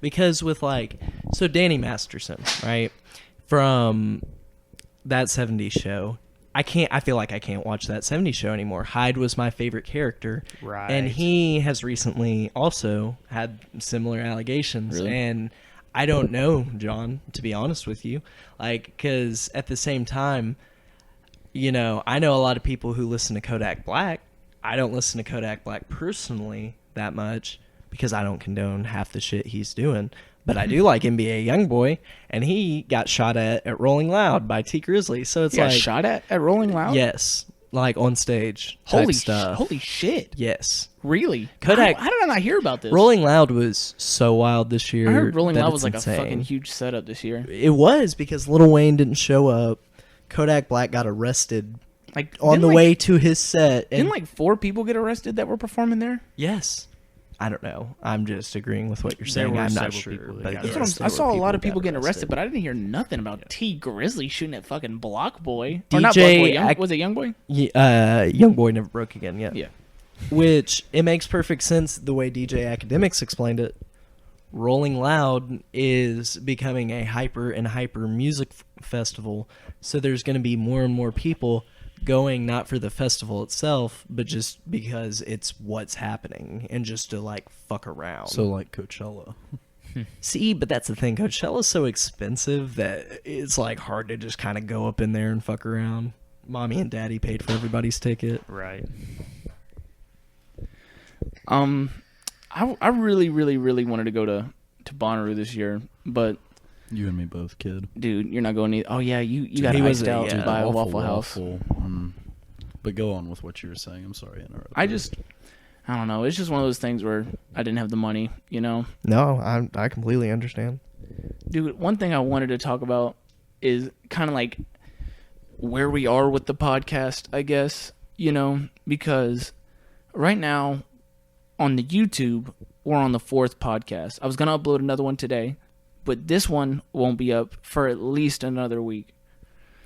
Speaker 2: because with like, so Danny Masterson, right, from that 70s show, I feel like I can't watch that 70s show anymore. Hyde was my favorite character.
Speaker 5: Right.
Speaker 2: And he has recently also had similar allegations.
Speaker 1: Really?
Speaker 2: And I don't know, John, to be honest with you. Like, because at the same time, you know, I know a lot of people who listen to Kodak Black. I don't listen to Kodak Black personally that much because I don't condone half the shit he's doing. But I do like NBA Youngboy, and he got shot at Rolling Loud by T Grizzly. So it's
Speaker 1: You got
Speaker 2: like,
Speaker 1: shot at Rolling Loud.
Speaker 2: yes, like on stage, type
Speaker 1: Holy
Speaker 2: stuff.
Speaker 1: Holy shit!
Speaker 2: Yes,
Speaker 1: Really?
Speaker 2: Kodak-
Speaker 1: How did I not hear about this?
Speaker 2: Rolling Loud was so wild this year.
Speaker 1: I heard Rolling
Speaker 2: that
Speaker 1: Loud
Speaker 2: it's
Speaker 1: was like
Speaker 2: insane.
Speaker 1: a fucking huge setup this year.
Speaker 2: It was because Lil Wayne didn't show up. Kodak Black got arrested
Speaker 1: Like
Speaker 2: on
Speaker 1: didn't,
Speaker 2: the
Speaker 1: like,
Speaker 2: way to his set. And
Speaker 1: Didn't like 4 people get arrested that were performing there?
Speaker 2: yes, I don't know. I'm just agreeing with what you're
Speaker 5: There
Speaker 2: saying.
Speaker 5: were
Speaker 2: I'm not
Speaker 5: several
Speaker 2: sure.
Speaker 5: people that
Speaker 2: But
Speaker 5: got
Speaker 1: That's
Speaker 2: yes,
Speaker 1: what
Speaker 2: there
Speaker 1: I
Speaker 2: were
Speaker 1: saw a lot of
Speaker 2: that
Speaker 1: people
Speaker 2: got
Speaker 1: getting arrested, but I didn't hear nothing about T Grizzly shooting at fucking Block Boy. Or not Block
Speaker 2: DJ
Speaker 1: Boy.
Speaker 2: Ac-
Speaker 1: Was it Young Boy?
Speaker 2: Young Boy never broke again. Yeah.
Speaker 1: Yeah.
Speaker 2: Which it makes perfect sense the way DJ Academics explained it. Rolling Loud is becoming a hyper music festival, so there's going to be more and more people going not for the festival itself, but just because it's what's happening and just to like fuck around.
Speaker 4: so like Coachella.
Speaker 2: See, but that's the thing. Coachella's so expensive that it's like hard to just kind of go up in there and fuck around. Mommy and Daddy paid for everybody's ticket.
Speaker 5: Right.
Speaker 1: I really, really, really wanted to go to Bonnaroo this year, but
Speaker 4: You and me both, kid.
Speaker 1: dude, you're not going to. Oh yeah, you got
Speaker 2: He
Speaker 1: iced
Speaker 2: was a-
Speaker 1: out
Speaker 2: yeah,
Speaker 1: by a Waffle House.
Speaker 4: But go on with what you were saying. I'm sorry, I interrupted.
Speaker 1: I don't know. It's just one of those things where I didn't have the money, you know.
Speaker 2: No, I completely understand.
Speaker 1: Dude, one thing I wanted to talk about is kind of like where we are with the podcast, I guess, you know, because right now on the YouTube, we're on the 4th podcast. I was going to upload another one today, but this one won't be up for at least another week.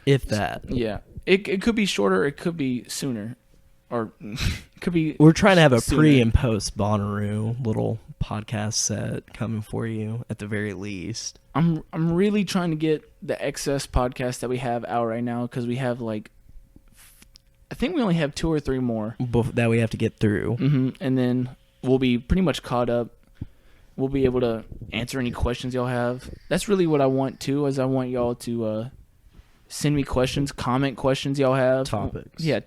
Speaker 2: If that.
Speaker 1: Yeah. It could be shorter, it could be sooner. Or it could be
Speaker 2: We're trying to have a
Speaker 1: sooner.
Speaker 2: pre and post Bonnaroo little podcast set coming for you at the very least.
Speaker 1: I'm really trying to get the excess podcast that we have out right now because we have like I think we only have 2 or 3 more.
Speaker 2: That we have to get through.
Speaker 1: And then we'll be pretty much caught up we'll be able to answer any questions y'all have. That's really what I want too, is I want y'all to send me questions, comment questions y'all have.
Speaker 4: Topics.
Speaker 1: Yeah,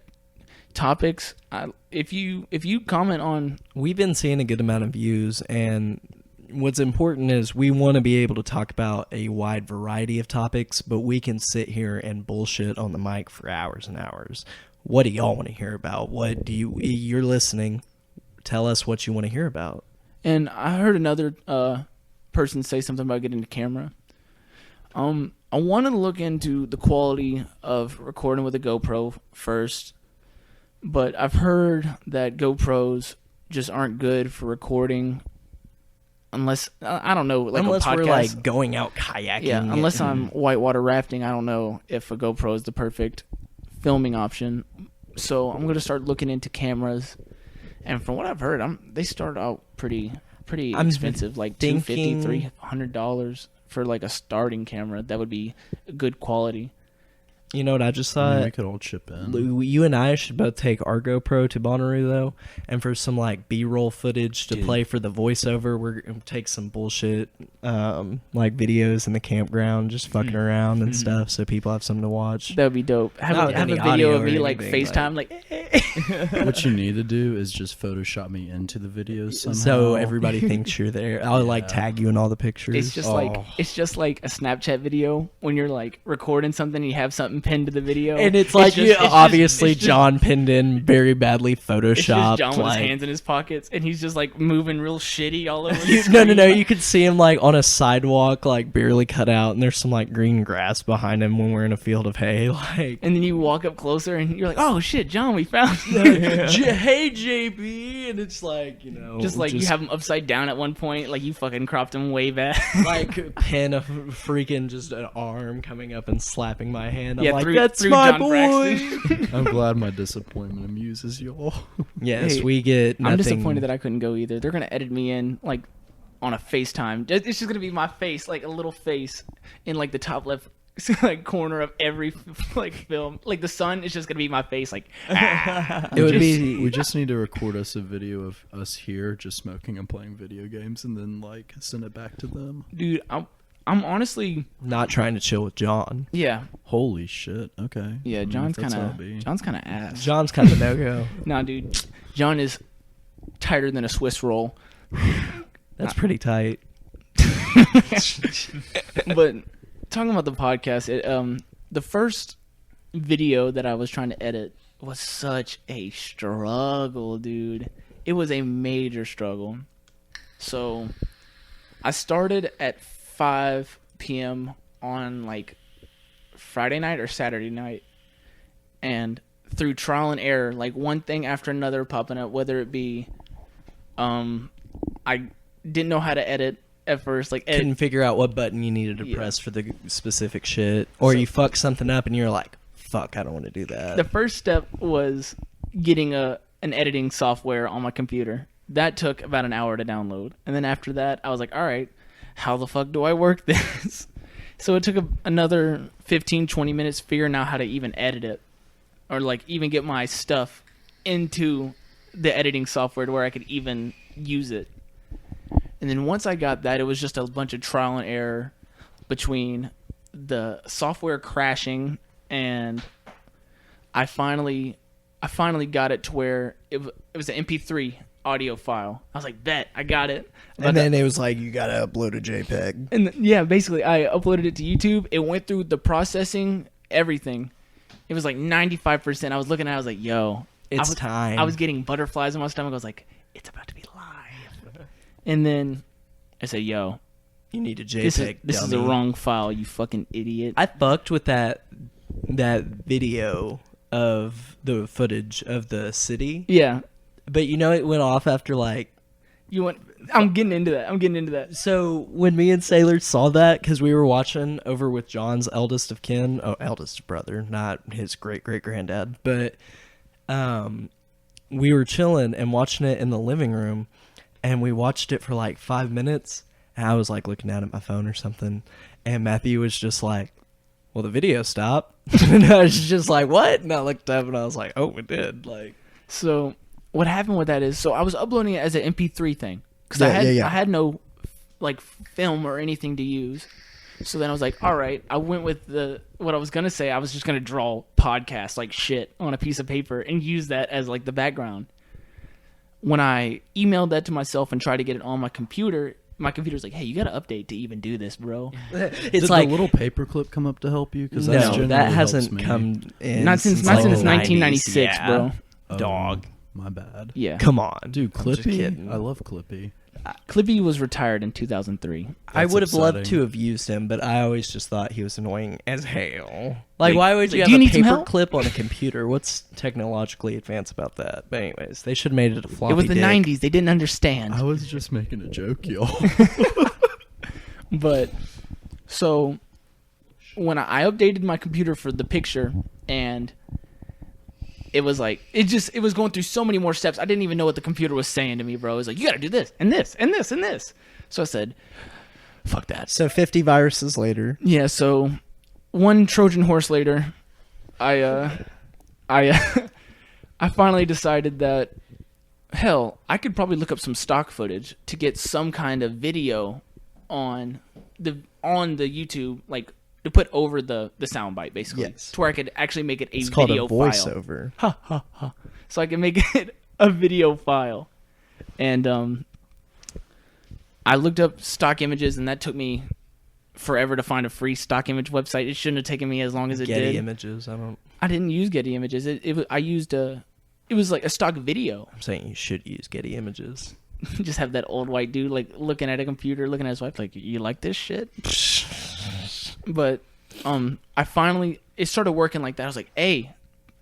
Speaker 1: topics. If you comment on,
Speaker 2: We've been seeing a good amount of views, and what's important is we want to be able to talk about a wide variety of topics, but we can sit here and bullshit on the mic for hours and hours. What do y'all want to hear about? What do you're listening? Tell us what you want to hear about.
Speaker 1: and I heard another person say something about getting the camera. I want to look into the quality of recording with a GoPro first, but I've heard that GoPros just aren't good for recording unless I don't know, like
Speaker 2: Unless
Speaker 1: a podcast.
Speaker 2: we're like going out kayaking.
Speaker 1: Yeah, unless I'm whitewater rafting, I don't know if a GoPro is the perfect filming option. So I'm gonna start looking into cameras, and from what I've heard, they start out pretty
Speaker 2: I'm
Speaker 1: expensive, like
Speaker 2: thinking-
Speaker 1: $250, $300 for like a starting camera. That would be good quality.
Speaker 2: You know what I just
Speaker 4: I mean,
Speaker 2: thought?
Speaker 4: we could all chip in.
Speaker 2: Lou, you and I should both take our GoPro to Bonnaroo though, and for some like B-roll footage to
Speaker 3: Dude.
Speaker 2: play for the voiceover, we're gonna take some bullshit like videos in the campground, just fucking around and stuff, so people have something to watch.
Speaker 1: That would be dope. Have
Speaker 2: Not
Speaker 1: a have a
Speaker 2: any
Speaker 1: video
Speaker 2: audio
Speaker 1: of
Speaker 2: or
Speaker 1: me like
Speaker 2: anything,
Speaker 1: FaceTime, like
Speaker 4: What you need to do is just Photoshop me into the videos somehow.
Speaker 2: So everybody thinks you're there. I'll like
Speaker 4: Yeah.
Speaker 2: tag you in all the pictures.
Speaker 1: it's just
Speaker 4: Oh.
Speaker 1: it's like a Snapchat video when you're like recording something, and you have something pinned to the video,
Speaker 2: and it's like
Speaker 1: just-
Speaker 2: obviously
Speaker 1: it's just-
Speaker 2: John pinned in very badly
Speaker 1: It's
Speaker 2: photoshopped.
Speaker 1: just John with his
Speaker 2: like,
Speaker 1: hands in his pockets, and he's just like moving real shitty all over. The
Speaker 2: no, no, no.
Speaker 1: screen.
Speaker 2: You could see him like on a sidewalk, like barely cut out, and there's some like green grass behind him when we're in a field of hay. Like,
Speaker 1: And then you walk up closer, and you're like, "Oh shit, John, we found you."
Speaker 2: hey JB, and it's like
Speaker 1: Just like you have him upside down at one point, like you fucking cropped him way back.
Speaker 2: like pin a freaking just an arm coming up and slapping my hand. I'm
Speaker 1: Yeah,
Speaker 2: like,
Speaker 1: through-
Speaker 2: that's
Speaker 1: through
Speaker 2: my
Speaker 1: John
Speaker 2: boy.
Speaker 1: Braxton.
Speaker 4: I'm glad my disappointment amuses y'all.
Speaker 2: Yes,
Speaker 1: Hey,
Speaker 2: we get.
Speaker 1: I'm
Speaker 2: Nothing.
Speaker 1: disappointed that I couldn't go either. They're gonna edit me in like on a FaceTime. It's just gonna be my face, like a little face in like the top left like corner of every like film. Like the sun is just gonna be my face. Like
Speaker 2: It would be.
Speaker 4: We just need to record us a video of us here just smoking and playing video games, and then like send it back to them.
Speaker 1: dude, I'm honestly
Speaker 2: not trying to chill with John.
Speaker 1: yeah.
Speaker 4: Holy shit! Okay.
Speaker 1: Yeah,
Speaker 4: I mean,
Speaker 1: John's
Speaker 4: if that's
Speaker 1: kind
Speaker 4: how it be.
Speaker 1: of ass.
Speaker 2: John's kind of no go.
Speaker 1: Nah, dude, John is tighter than a Swiss roll.
Speaker 2: That's pretty tight.
Speaker 1: But talking about the podcast, the first video that I was trying to edit was such a struggle, dude. It was a major struggle. So I started at 5 p.m. on like Friday night or Saturday night, and through trial and error, like one thing after another popping up, whether it be I didn't know how to edit at first, like
Speaker 2: Couldn't figure out what button you needed to
Speaker 1: Yeah.
Speaker 2: press for the specific shit, or you fuck something up and you're like, "Fuck, I don't want to do that."
Speaker 1: the first step was getting an editing software on my computer. That took about an hour to download, and then after that, I was like, all right, how the fuck do I work this? So it took another 15-20 minutes figuring out how to even edit it, or like even get my stuff into the editing software to where I could even use it. And then once I got that, it was just a bunch of trial and error between the software crashing, and I finally got it to where it was an MP3 audio file. I was like, bet, I got it.
Speaker 2: and then it was like, you gotta upload a JPEG.
Speaker 1: And yeah, basically, I uploaded it to YouTube. It went through the processing, everything. It was like 95%. I was looking at it, I was like, yo.
Speaker 2: It's time.
Speaker 1: I was getting butterflies in my stomach. I was like, it's about to be live. And then I said, yo,
Speaker 2: You need a JPEG.
Speaker 1: this is the
Speaker 2: dummy.
Speaker 1: wrong file, you fucking idiot.
Speaker 2: I fucked with that video of the footage of the city,
Speaker 1: Yeah.
Speaker 2: but you know it went off after like.
Speaker 1: I'm getting into that.
Speaker 2: So when me and Sailor saw that, because we were watching over with John's eldest of kin, eldest brother, not his great granddad, but we were chilling and watching it in the living room, and we watched it for like 5 minutes, and I was like looking at my phone or something, and Matthew was just like, well, the video stopped. And I was just like, what? And I looked up and I was like, oh, it did. Like,
Speaker 1: So what happened with that is, so I was uploading it as an MP3 thing because
Speaker 2: Yeah,
Speaker 1: I
Speaker 2: yeah.
Speaker 1: had no like film or anything to use. So then I was like, all right. I went with what I was gonna say. I was just gonna draw podcasts like shit on a piece of paper and use that as like the background. When I emailed that to myself and tried to get it on my computer's like, hey, you gotta update to even do this, bro.
Speaker 2: It's
Speaker 4: Did
Speaker 2: like
Speaker 4: the little paperclip come up to help you? Because
Speaker 2: no, that hasn't come in.
Speaker 1: Not since
Speaker 2: like,
Speaker 1: 1996,
Speaker 5: yeah.
Speaker 1: bro.
Speaker 5: Dog.
Speaker 4: My bad.
Speaker 1: Yeah.
Speaker 2: Come on,
Speaker 4: Dude,
Speaker 2: I'm just
Speaker 4: Clippy.
Speaker 2: kidding.
Speaker 4: I love Clippy.
Speaker 1: Clippy was retired in 2003.
Speaker 2: I
Speaker 4: That's
Speaker 2: would have loved
Speaker 4: upsetting.
Speaker 2: to have used him, but I always just thought he was annoying as hell. Like,
Speaker 1: Like,
Speaker 2: why would you
Speaker 1: do
Speaker 2: have
Speaker 1: you
Speaker 2: a
Speaker 1: need some
Speaker 2: paper
Speaker 1: help?
Speaker 2: clip on a computer? What's technologically advanced about that? But anyways, they should have made it a floppy
Speaker 1: It was the
Speaker 2: dick.
Speaker 1: 90s. They didn't understand.
Speaker 4: I was just making a joke, y'all.
Speaker 1: But so when I updated my computer for the picture, and it was like it was going through so many more steps. I didn't even know what the computer was saying to me, bro. It was like, you got to do this and this and this and this. So I said, fuck that.
Speaker 2: So 50 viruses later,
Speaker 1: Yeah, so one Trojan horse later, I I finally decided that hell, I could probably look up some stock footage to get some kind of video on the YouTube, like to put over the soundbite, basically,
Speaker 2: Yes.
Speaker 1: to where I could actually make it a
Speaker 2: it's called a
Speaker 1: video file.
Speaker 2: voiceover.
Speaker 1: So I can make it a video file. And I looked up stock images, and that took me forever to find a free stock image website. It shouldn't have taken me as long as it
Speaker 2: Getty
Speaker 1: did.
Speaker 2: Images.
Speaker 1: I didn't use Getty Images. I used it was like a stock video.
Speaker 2: I'm saying you should use Getty Images.
Speaker 1: Just have that old white dude like looking at a computer, looking at his wife, like, you like this shit? But it started working like that. I was like, hey,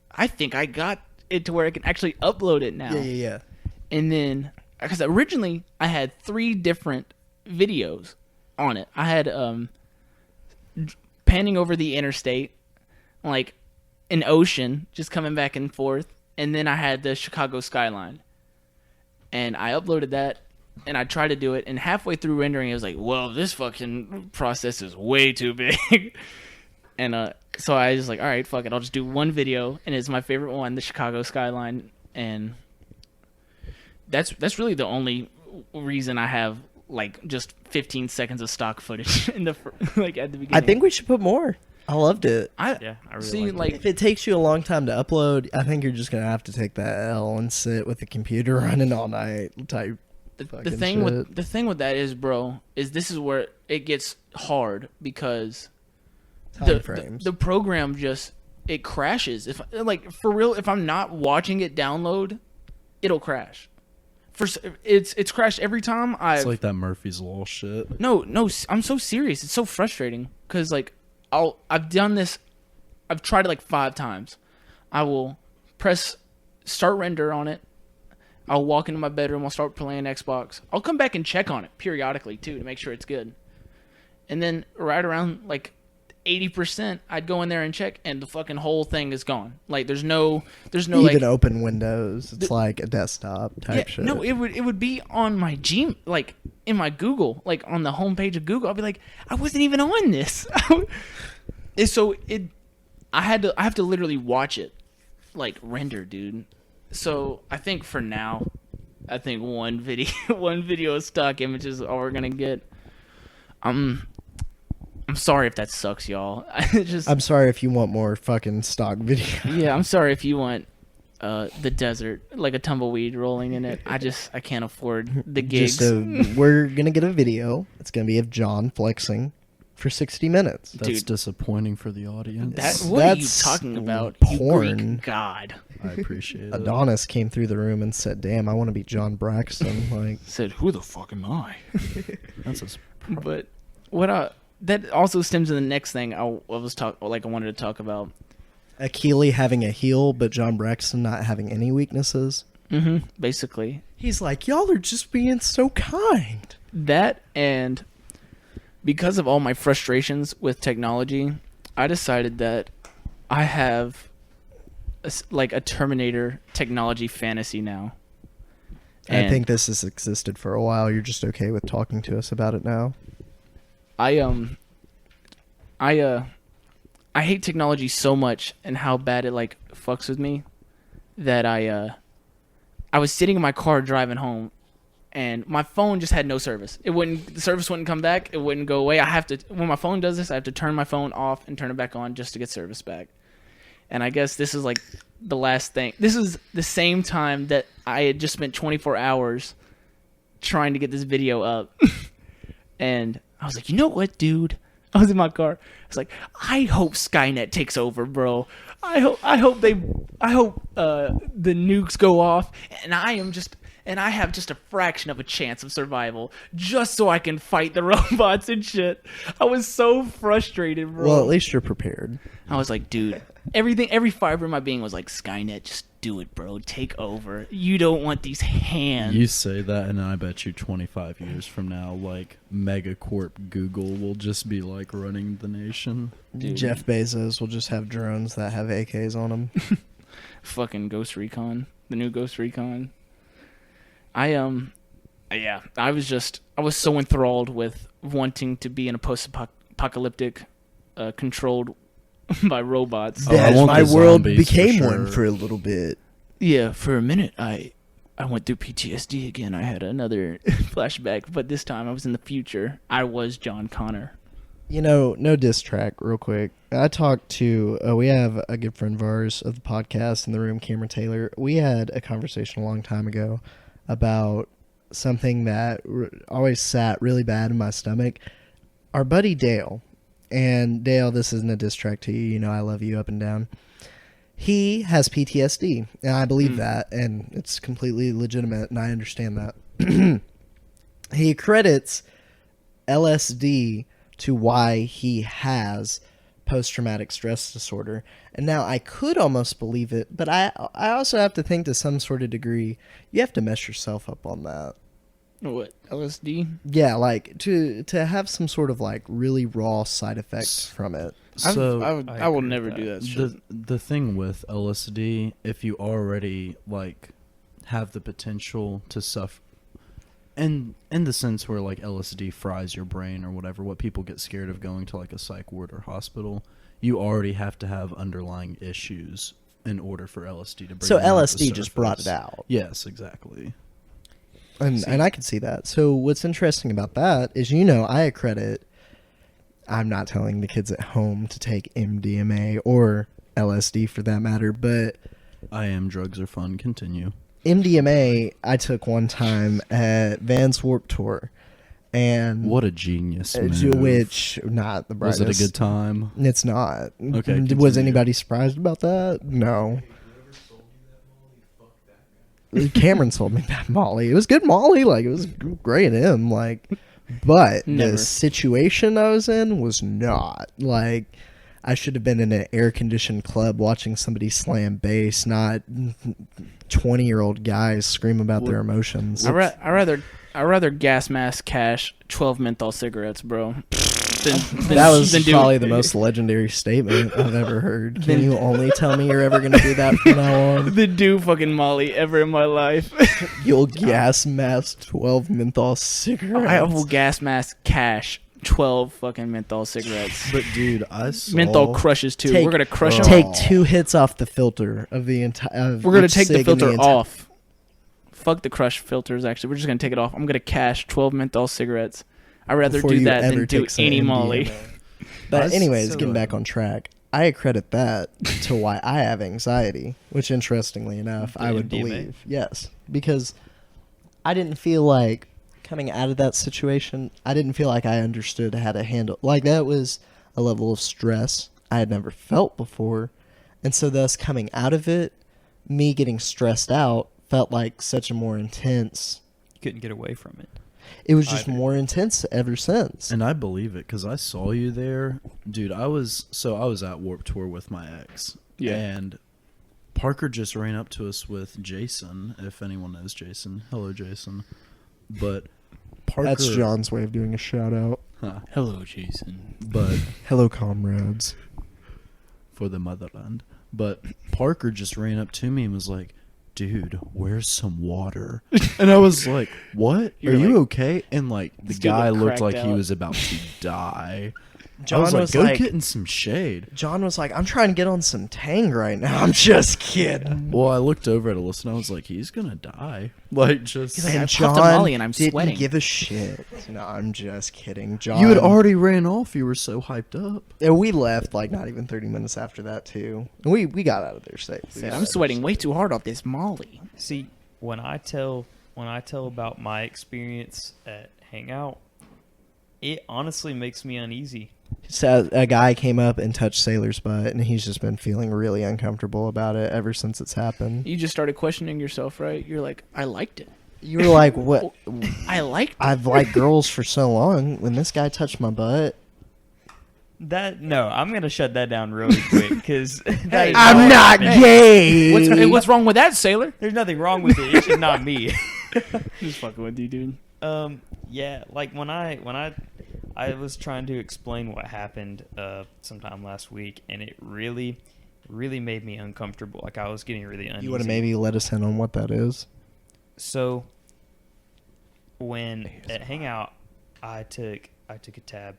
Speaker 1: I think I got it to where I can actually upload it now.
Speaker 2: Yeah.
Speaker 1: And then, because originally I had 3 different videos on it. I had panning over the interstate, like an ocean, just coming back and forth. And then I had the Chicago skyline. And I uploaded that, and I tried to do it. And halfway through rendering, it was like, well, this fucking process is way too big. And so I was like, all right, fuck it. I'll just do one video. And it's my favorite one, the Chicago skyline. And that's really the only reason I have like just 15 seconds of stock footage in the like at the beginning.
Speaker 2: I think we should put more. I loved it.
Speaker 5: Yeah, I really
Speaker 1: see,
Speaker 5: liked
Speaker 1: like
Speaker 2: If it takes you a long time to upload, I think you're just gonna have to take that L and sit with the computer running all night type.
Speaker 1: the
Speaker 2: fucking
Speaker 1: thing
Speaker 2: shit.
Speaker 1: the thing with that is, bro, is this is where it gets hard because
Speaker 2: Time frames.
Speaker 1: the program just it crashes. If like for real, if I'm not watching it download, it'll crash. It's crashed every time
Speaker 4: It's like that Murphy's Law shit.
Speaker 1: No, I'm so serious. It's so frustrating because like I've done this. I've tried it like 5 times. I will press start render on it. I'll walk into my bedroom. I'll start playing Xbox. I'll come back and check on it periodically too to make sure it's good. And then right around like 80%, I'd go in there and check, and the fucking whole thing is gone. Like there's no
Speaker 2: Even
Speaker 1: like
Speaker 2: open Windows, it's like a desktop type shit.
Speaker 1: no, it would be on my Gmail, like in my Google, like on the homepage of Google. I'll be like, I wasn't even on this. I have to literally watch it, like render, dude. So I think for now, one video of stock images is all we're gonna get. I'm sorry if that sucks, y'all.
Speaker 2: I'm sorry if you want more fucking stock video.
Speaker 1: Yeah, I'm sorry if you want the desert, like a tumbleweed rolling in it. I can't afford the gigs.
Speaker 2: We're gonna get a video. It's gonna be of John flexing for 60 minutes.
Speaker 4: That's
Speaker 1: Dude.
Speaker 4: disappointing for the audience.
Speaker 1: What are you
Speaker 2: That's
Speaker 1: talking about? You
Speaker 2: porn.
Speaker 1: Greek god.
Speaker 4: I appreciate it.
Speaker 2: Adonis came through the room and said, "Damn, I want to be John Braxton." Like,
Speaker 1: Said, who the fuck am I?
Speaker 4: That's
Speaker 1: But that also stems to the next thing I wanted to talk about.
Speaker 2: Achille having a heel, but John Braxton not having any weaknesses.
Speaker 1: Basically,
Speaker 2: He's like, "Y'all are just being so kind."
Speaker 1: that, and because of all my frustrations with technology, I decided that I have a Terminator technology fantasy now.
Speaker 2: I
Speaker 1: And
Speaker 2: think this has existed for a while. You're just okay with talking to us about it now.
Speaker 1: I hate technology so much and how bad it like fucks with me that I was sitting in my car driving home, and my phone just had no service. The service wouldn't come back. It wouldn't go away. When my phone does this, I have to turn my phone off and turn it back on just to get service back. And I guess this is like the last thing. This is the same time that I had just spent 24 hours trying to get this video up. And I was like, you know what, dude? I was in my car. I was like, I hope Skynet takes over, bro. I hope the nukes go off, and I have just a fraction of a chance of survival, just so I can fight the robots and shit. I was so frustrated, bro.
Speaker 2: Well, at least you're prepared.
Speaker 1: I was like, dude, every fiber in my being was like, Skynet, just do it, bro. Take over. You don't want these hands.
Speaker 4: You say that, and I bet you 25 years from now, like, Megacorp Google will just be, like, running the nation.
Speaker 1: Dude.
Speaker 2: Jeff Bezos will just have drones that have AKs on them.
Speaker 1: Fucking Ghost Recon, the new Ghost Recon. I was so enthralled with wanting to be in a post-apocalyptic, controlled by robots.
Speaker 4: Oh, I want
Speaker 6: my
Speaker 4: the
Speaker 6: world
Speaker 4: zombies
Speaker 6: became
Speaker 4: for
Speaker 6: one
Speaker 4: sure.
Speaker 6: for a little bit.
Speaker 1: Yeah, for a minute, I went through PTSD again. I had another flashback, but this time I was in the future. I was John Connor.
Speaker 2: You know, no diss track, real quick. I talked to, we have a good friend of ours of the podcast in the room, Cameron Taylor. We had a conversation a long time ago about something that always sat really bad in my stomach. Our buddy Dale, and Dale, this isn't a diss track to you, you know I love you up and down. He has PTSD, and I believe that, and it's completely legitimate, and I understand that. He credits LSD to why he has post-traumatic stress disorder. And now I could almost believe it, but I also have to think to some sort of degree, you have to mess yourself up on that.
Speaker 1: What, LSD?
Speaker 2: Yeah, like to have some sort of like really raw side effects from it.
Speaker 4: So
Speaker 1: I will
Speaker 5: agree
Speaker 1: never
Speaker 5: with
Speaker 1: do
Speaker 5: that.
Speaker 1: that shit.
Speaker 4: the thing with LSD, if you already like have the potential to suffer, and in the sense where like LSD fries your brain or whatever, what people get scared of going to like a psych ward or hospital, you already have to have underlying issues in order for LSD to bring.
Speaker 2: So
Speaker 4: them to the
Speaker 2: LSD just brought it
Speaker 4: surface.
Speaker 2: out.
Speaker 4: Yes, exactly.
Speaker 2: And I can see that. So what's interesting about that is, you know, I accredit, I'm not telling the kids at home to take MDMA or LSD for that matter, but
Speaker 4: I am drugs are fun. Continue.
Speaker 2: MDMA I took one time at Vans Warped Tour. And
Speaker 4: What a genius move.
Speaker 2: which not the
Speaker 4: Was
Speaker 2: brightest.
Speaker 4: it a good time?
Speaker 2: It's not.
Speaker 4: Okay,
Speaker 2: Was
Speaker 4: continue.
Speaker 2: anybody surprised about that? No. Cameron sold me that Molly. It was good Molly. Like, it was great him. Like, but
Speaker 1: Never.
Speaker 2: the situation I was in was not. Like, I should have been in an air-conditioned club watching somebody slam bass, not 20-year-old guys scream about their emotions.
Speaker 1: I rather gas mask cash 12 menthol cigarettes, bro.
Speaker 2: That was
Speaker 1: than do-
Speaker 2: probably the most legendary statement I've ever heard. Can you only tell me you're ever going to do that from now on?
Speaker 1: the do fucking Molly ever in my life.
Speaker 2: You'll gas mask 12 menthol cigarettes.
Speaker 1: I will gas mask cash 12 fucking menthol cigarettes.
Speaker 4: But dude, I saw
Speaker 1: Menthol crushes too.
Speaker 2: Take-
Speaker 1: We're gonna crush them.
Speaker 2: Take 2 hits off the filter of the entire.
Speaker 1: We're gonna take the filter off. Fuck the crush filters. Actually, we're just gonna take it off. I'm gonna cash 12 menthol cigarettes. I'd rather do that than do any Molly.
Speaker 2: But
Speaker 4: I
Speaker 2: anyways,
Speaker 4: so-
Speaker 2: getting back on track, I accredit that to why I have anxiety, which interestingly enough, I would
Speaker 5: MDMA?
Speaker 2: believe. Yes, because I didn't feel like coming out of that situation, I didn't feel like I understood how to handle. Like, that was a level of stress I had never felt before. And so thus coming out of it, me getting stressed out felt like such a more intense.
Speaker 5: You couldn't get away from it.
Speaker 2: It was just
Speaker 5: Either.
Speaker 2: more intense ever since.
Speaker 4: And I believe it because I saw you there, dude. I was at Warped Tour with my ex,
Speaker 1: Yeah.
Speaker 4: and Parker just ran up to us with Jason. If anyone knows Jason, hello Jason. But Parker,
Speaker 2: That's John's way of doing a shout out.
Speaker 4: Huh.
Speaker 1: Hello, Jason.
Speaker 4: But
Speaker 2: Hello, comrades.
Speaker 4: for the motherland. But Parker just ran up to me and was like, "Dude, where's some water?" And I was like, "What?
Speaker 1: You're
Speaker 4: Are you
Speaker 1: like,
Speaker 4: okay?" And like the
Speaker 1: this dude
Speaker 4: guy
Speaker 1: looked
Speaker 4: looked like
Speaker 1: cracked
Speaker 4: he
Speaker 1: out.
Speaker 4: was about to die.
Speaker 2: John
Speaker 4: I was like,
Speaker 2: was
Speaker 4: go
Speaker 2: like,
Speaker 4: get in some shade.
Speaker 2: John was like, I'm trying to get on some Tang right now. I'm just kidding.
Speaker 4: Well, I looked over at Alyssa and I was like, he's gonna die. Like, just.
Speaker 1: like, I
Speaker 2: And
Speaker 1: puffed a
Speaker 2: John
Speaker 1: Molly and I'm
Speaker 2: didn't
Speaker 1: sweating.
Speaker 2: give a shit. No, I'm just kidding. John,
Speaker 4: You had already ran off. You were so hyped up.
Speaker 2: Yeah, we left like not even 30 minutes after that too. And we got out of there safe. We
Speaker 1: Said,
Speaker 2: got
Speaker 1: I'm
Speaker 2: out of
Speaker 1: sweating
Speaker 2: there
Speaker 1: way
Speaker 2: safe.
Speaker 1: too hard off this Molly.
Speaker 5: See, when I tell about my experience at Hangout, it honestly makes me uneasy.
Speaker 2: So a guy came up and touched Sailor's butt, and he's just been feeling really uncomfortable about it ever since it's happened.
Speaker 1: You just started questioning yourself, right? You're like, I liked it.
Speaker 2: You were like, "What?
Speaker 1: I liked it.
Speaker 2: I've liked girls for so long. When this guy touched my butt,
Speaker 5: No, I'm gonna shut that down really quick because
Speaker 2: I'm not gay."
Speaker 1: What's wrong with that, Sailor?
Speaker 5: There's nothing wrong with it. It's just not me.
Speaker 1: Just fucking with you, dude.
Speaker 5: Yeah, like when I was trying to explain what happened sometime last week, and it really made me uncomfortable. Like I was getting really uneasy.
Speaker 2: You want to maybe let us in on what that is?
Speaker 5: So when at Hangout, I took a tab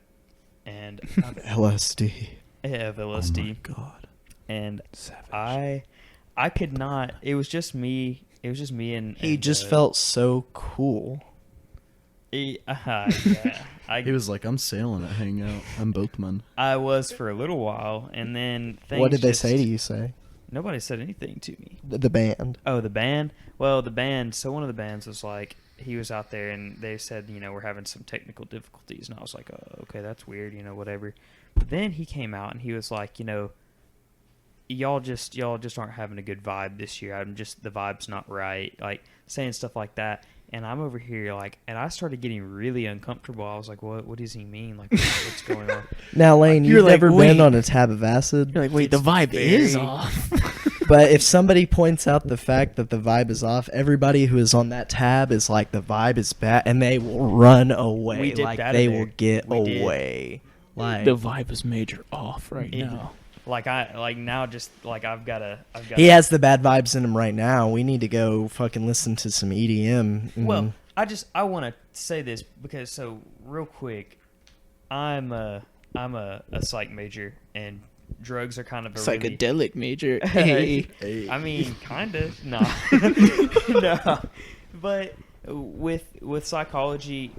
Speaker 5: and
Speaker 2: LSD.
Speaker 5: of
Speaker 4: Oh
Speaker 5: LSD,
Speaker 4: my god.
Speaker 5: and
Speaker 2: Savage.
Speaker 5: I could not. It was just me. It was just me and
Speaker 2: He just felt so cool.
Speaker 5: Yeah,
Speaker 4: He was like, I'm sailing at Hangout. I'm boatman.
Speaker 5: I was for a little while, and then things
Speaker 2: What did they
Speaker 5: just-
Speaker 2: say to you? Say
Speaker 5: Nobody said anything to me.
Speaker 2: the band.
Speaker 5: Oh, the band? Well, the band, so one of the bands was like, he was out there and they said, we're having some technical difficulties. And I was like, oh, okay, that's weird, whatever. But then he came out and he was like, y'all just aren't having a good vibe this year. The vibe's not right. Like, saying stuff like that. And I'm over here, like, and I started getting really uncomfortable. I was like, what does he mean? Like, what's going on?
Speaker 2: Now, Lane,
Speaker 1: You're
Speaker 2: you've
Speaker 1: like,
Speaker 2: never
Speaker 1: wait.
Speaker 2: been on a tab of acid.
Speaker 1: You're like, wait, the vibe is off.
Speaker 2: But if somebody points out the fact that the vibe is off, everybody who is on that tab is like, the vibe is bad, and they will run away.
Speaker 5: We dipped
Speaker 2: Like
Speaker 5: out of
Speaker 2: they
Speaker 5: there.
Speaker 2: will get
Speaker 5: We did.
Speaker 2: away. Like
Speaker 1: The vibe is major off right
Speaker 5: It-
Speaker 1: now.
Speaker 5: Like, now just, like, I've got to.
Speaker 2: he has the bad vibes in him right now. We need to go fucking listen to some EDM.
Speaker 5: Well, I want to say this because real quick, I'm a psych major and drugs are kind of a really,
Speaker 1: Psychedelic major. Hey.
Speaker 5: I mean, kind of no, no, but with psychology,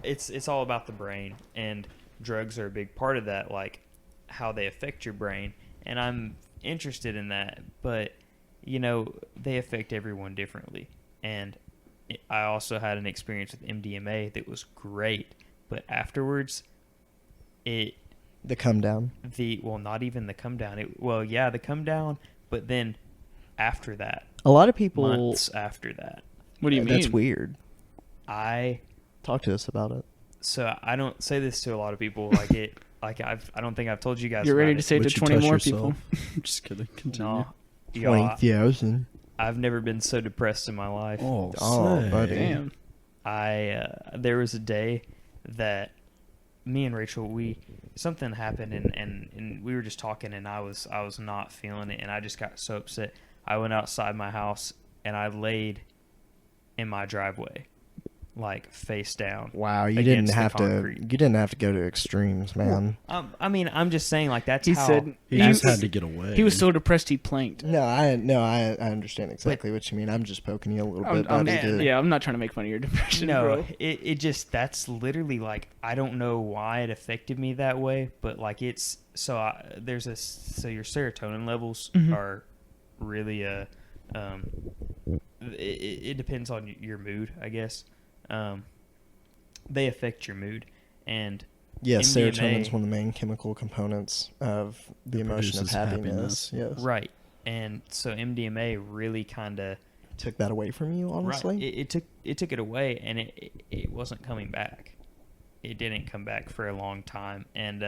Speaker 5: it's all about the brain, and drugs are a big part of that, like how they affect your brain, and I'm interested in that, but they affect everyone differently, and I also had an experience with MDMA that was great, but afterwards, the
Speaker 2: come down.
Speaker 5: not even the come down. The come down, but then after that,
Speaker 2: A lot of people.
Speaker 5: months after that,
Speaker 1: What do you mean?
Speaker 2: That's weird.
Speaker 5: I
Speaker 2: Talk to us about it.
Speaker 5: don't say this to a lot of people. I don't think I've told you guys.
Speaker 1: You're ready
Speaker 5: about
Speaker 1: to say it to
Speaker 4: Would you
Speaker 1: 20
Speaker 4: touch
Speaker 1: more
Speaker 4: yourself?
Speaker 1: people.
Speaker 4: Just kidding. Continue.
Speaker 5: No, y'all,
Speaker 2: 20,000.
Speaker 5: I've never been so depressed in my life.
Speaker 4: Oh,
Speaker 2: Oh,
Speaker 4: say.
Speaker 2: buddy.
Speaker 1: Damn.
Speaker 5: There was a day that me and Rachel, something happened and we were just talking, and I was not feeling it, and I just got so upset. I went outside my house and I laid in my driveway, like face down.
Speaker 2: Wow, you
Speaker 5: Against
Speaker 2: didn't
Speaker 5: the
Speaker 2: have to.
Speaker 5: concrete.
Speaker 2: You didn't have to go to extremes, man.
Speaker 5: I mean, I'm just saying, like, that's
Speaker 1: He
Speaker 5: how.
Speaker 1: said
Speaker 4: He
Speaker 1: He
Speaker 4: just
Speaker 1: was-
Speaker 4: had to get away.
Speaker 1: He was so depressed he planked.
Speaker 2: I understand exactly what you mean. I'm just poking you a little bit,
Speaker 1: I'm
Speaker 2: buddy.
Speaker 1: just- yeah, I'm not trying to make fun of your depression,
Speaker 5: No,
Speaker 1: bro.
Speaker 5: it just, that's literally, like, I don't know why it affected me that way, but like it's so your serotonin levels
Speaker 1: Mhm.
Speaker 5: are really it depends on your mood, I guess. They affect your mood, and
Speaker 2: Yeah,
Speaker 5: MDMA
Speaker 2: serotonin is one of the main chemical components of the
Speaker 4: It
Speaker 2: emotion of
Speaker 4: produces
Speaker 2: happiness.
Speaker 4: happiness.
Speaker 2: Yes.
Speaker 5: right, and so MDMA really kind of
Speaker 2: Took that away from you, honestly.
Speaker 5: right. It took it away, and it wasn't coming back. It didn't come back for a long time, and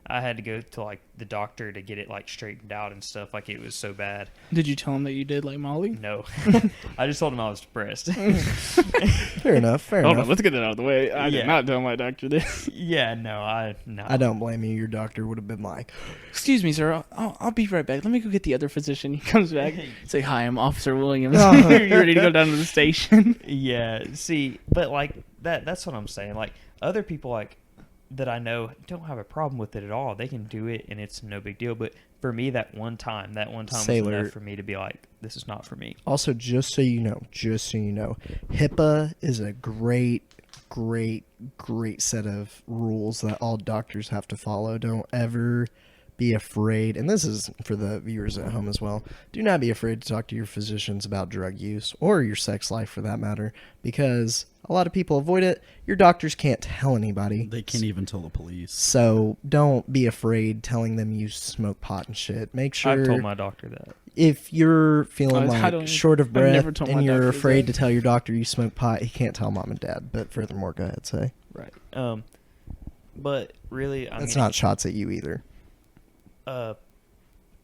Speaker 5: I had to go to like the doctor to get it like straightened out and stuff. Like, it was so bad.
Speaker 1: Did you tell him that you did like Molly?
Speaker 5: No, I just told him I was depressed.
Speaker 2: Fair enough. Fair
Speaker 1: Hold on,
Speaker 2: enough.
Speaker 1: let's get that out of the way. I
Speaker 5: Yeah.
Speaker 1: did not tell my doctor this.
Speaker 5: Yeah, no.
Speaker 2: I don't blame you. Your doctor would have been like,
Speaker 1: Excuse me, sir. I'll be right back. Let me go get the other physician. He comes back. Say, hi, I'm Officer Williams.
Speaker 2: Oh.
Speaker 1: You ready to go down to the station?
Speaker 5: Yeah, see, but like that's what I'm saying. Like, other people, like, that I know don't have a problem with it at all. They can do it and it's no big deal. But for me, that one time was
Speaker 2: Sailor.
Speaker 5: enough for me to be like, this is not for me.
Speaker 2: Also, just so you know, HIPAA is a great set of rules that all doctors have to follow. Don't ever be afraid, and this is for the viewers at home as well, do not be afraid to talk to your physicians about drug use or your sex life for that matter, because a lot of people avoid it. Your doctors can't tell anybody.
Speaker 4: They can't even tell the police.
Speaker 2: So don't be afraid telling them you smoke pot and shit. Make sure
Speaker 5: I've told my doctor that.
Speaker 2: if you're feeling
Speaker 1: I
Speaker 2: like
Speaker 1: don't-
Speaker 2: short of
Speaker 1: I've
Speaker 2: breath
Speaker 1: never told my
Speaker 2: and you're
Speaker 1: doctor
Speaker 2: afraid
Speaker 1: that.
Speaker 2: to tell your doctor you smoke pot, he can't tell mom and dad. But furthermore, go ahead, say.
Speaker 5: Right. But really, I
Speaker 2: That's
Speaker 5: mean,
Speaker 2: not shots at you either.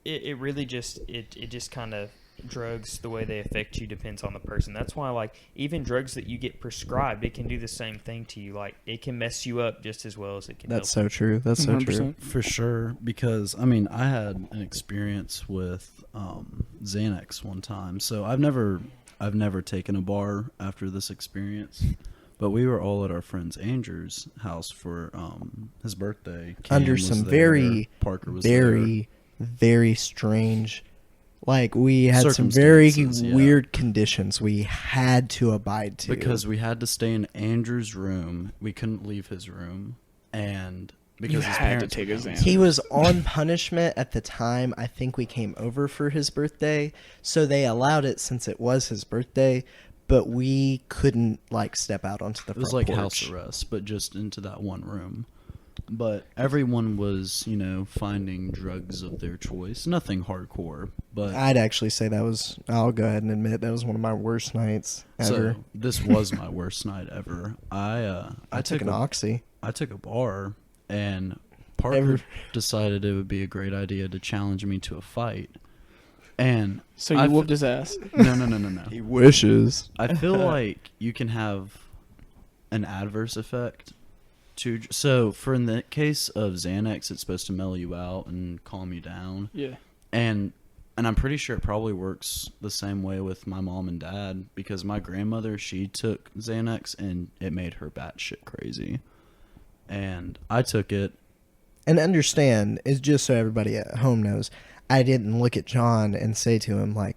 Speaker 5: it really just it just kind of drugs, the way they affect you depends on the person. That's why, like, even drugs that you get prescribed, it can do the same thing to you. Like, it can mess you up just as well as it can
Speaker 2: That's
Speaker 5: help
Speaker 2: so true. That's so true.
Speaker 1: 100%.
Speaker 4: For sure, because I mean, I had an experience with Xanax one time. So I've never taken a bar after this experience, but we were all at our friend's Andrew's house for his birthday. Cam
Speaker 2: Under
Speaker 4: was
Speaker 2: some
Speaker 4: there,
Speaker 2: very,
Speaker 4: Parker was there.
Speaker 2: very strange. Like, we had some very
Speaker 4: Circumstances, yeah.
Speaker 2: weird conditions we had to abide to.
Speaker 4: Because we had to stay in Andrew's room. We couldn't leave his room, and because
Speaker 1: You
Speaker 4: his
Speaker 1: had to
Speaker 4: parents
Speaker 1: take
Speaker 4: were
Speaker 1: a
Speaker 4: gone.
Speaker 1: Xanax.
Speaker 2: he was on punishment at the time. I think we came over for his birthday, so they allowed it since it was his birthday, but we couldn't, like, step out onto the
Speaker 4: It was
Speaker 2: front
Speaker 4: like
Speaker 2: porch.
Speaker 4: house arrest, but just into that one room. But everyone was, finding drugs of their choice. Nothing hardcore, but
Speaker 2: I'd actually say I'll go ahead and admit, that was one of my worst nights ever.
Speaker 4: so this was my worst night ever. I
Speaker 2: took an Oxy.
Speaker 4: I took a bar, and Parker decided it would be a great idea to challenge me to a fight. And
Speaker 1: So you whooped his ass.
Speaker 4: No.
Speaker 2: He wishes.
Speaker 4: I feel like you can have an adverse effect. So, for in the case of Xanax, it's supposed to mellow you out and calm you down.
Speaker 1: Yeah.
Speaker 4: And I'm pretty sure it probably works the same way with my mom and dad, because my grandmother, she took Xanax and it made her batshit crazy. And I took it.
Speaker 2: And understand, is just so everybody at home knows, I didn't look at John and say to him, like,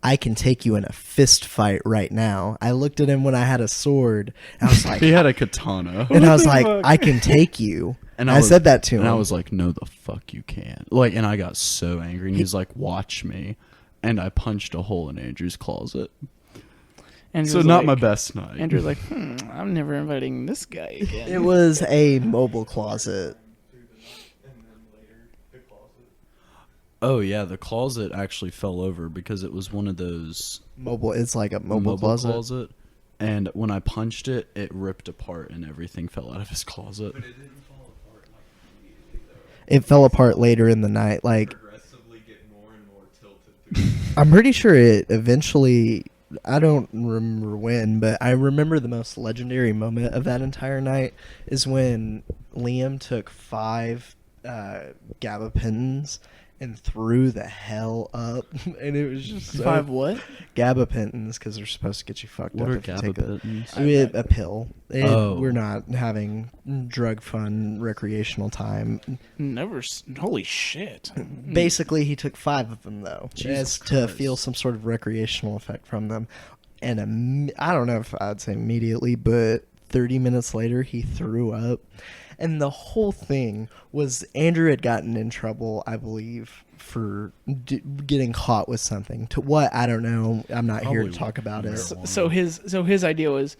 Speaker 2: I can take you in a fist fight right now. I looked at him when I had a sword. And I was like,
Speaker 4: He had a katana.
Speaker 2: and I was
Speaker 1: the
Speaker 2: like,
Speaker 1: fuck?
Speaker 2: I can take you.
Speaker 4: And
Speaker 2: I said that to him.
Speaker 4: And I was like, no, the fuck you can't. Like, and I got so angry. And he was like, watch me. And I punched a hole in Andrew's closet.
Speaker 1: Andrew's
Speaker 4: So not
Speaker 1: like-
Speaker 4: my best night.
Speaker 1: Andrew's like, I'm never inviting this guy again.
Speaker 2: It was a mobile closet.
Speaker 4: Oh yeah, the closet actually fell over because it was one of those
Speaker 2: It's like a mobile closet.
Speaker 4: And when I punched it, it ripped apart and everything fell out of his closet.
Speaker 2: It fell apart later in the night. Like, I'm pretty sure it eventually, I don't remember when, but I remember the most legendary moment of that entire night is when Liam took 5 gabapentins and threw the hell up. And it was just so
Speaker 1: 5 what?
Speaker 2: gabapentins, because they're supposed to get you fucked
Speaker 4: What
Speaker 2: up
Speaker 4: are
Speaker 2: if you take it.
Speaker 4: gabapentins?
Speaker 2: A pill.
Speaker 4: Oh.
Speaker 2: We're not having drug fun recreational time.
Speaker 1: Never. Holy shit.
Speaker 2: Basically, he took 5 of them, though,
Speaker 4: Jesus
Speaker 2: as to
Speaker 4: Christ.
Speaker 2: feel some sort of recreational effect from them. And I don't know if I'd say immediately, but 30 minutes later, he threw up. And the whole thing was Andrew had gotten in trouble, I believe, for getting caught with something. To what? I don't know. I'm not here to
Speaker 4: Probably
Speaker 2: talk about it.
Speaker 4: marijuana.
Speaker 1: So his idea was,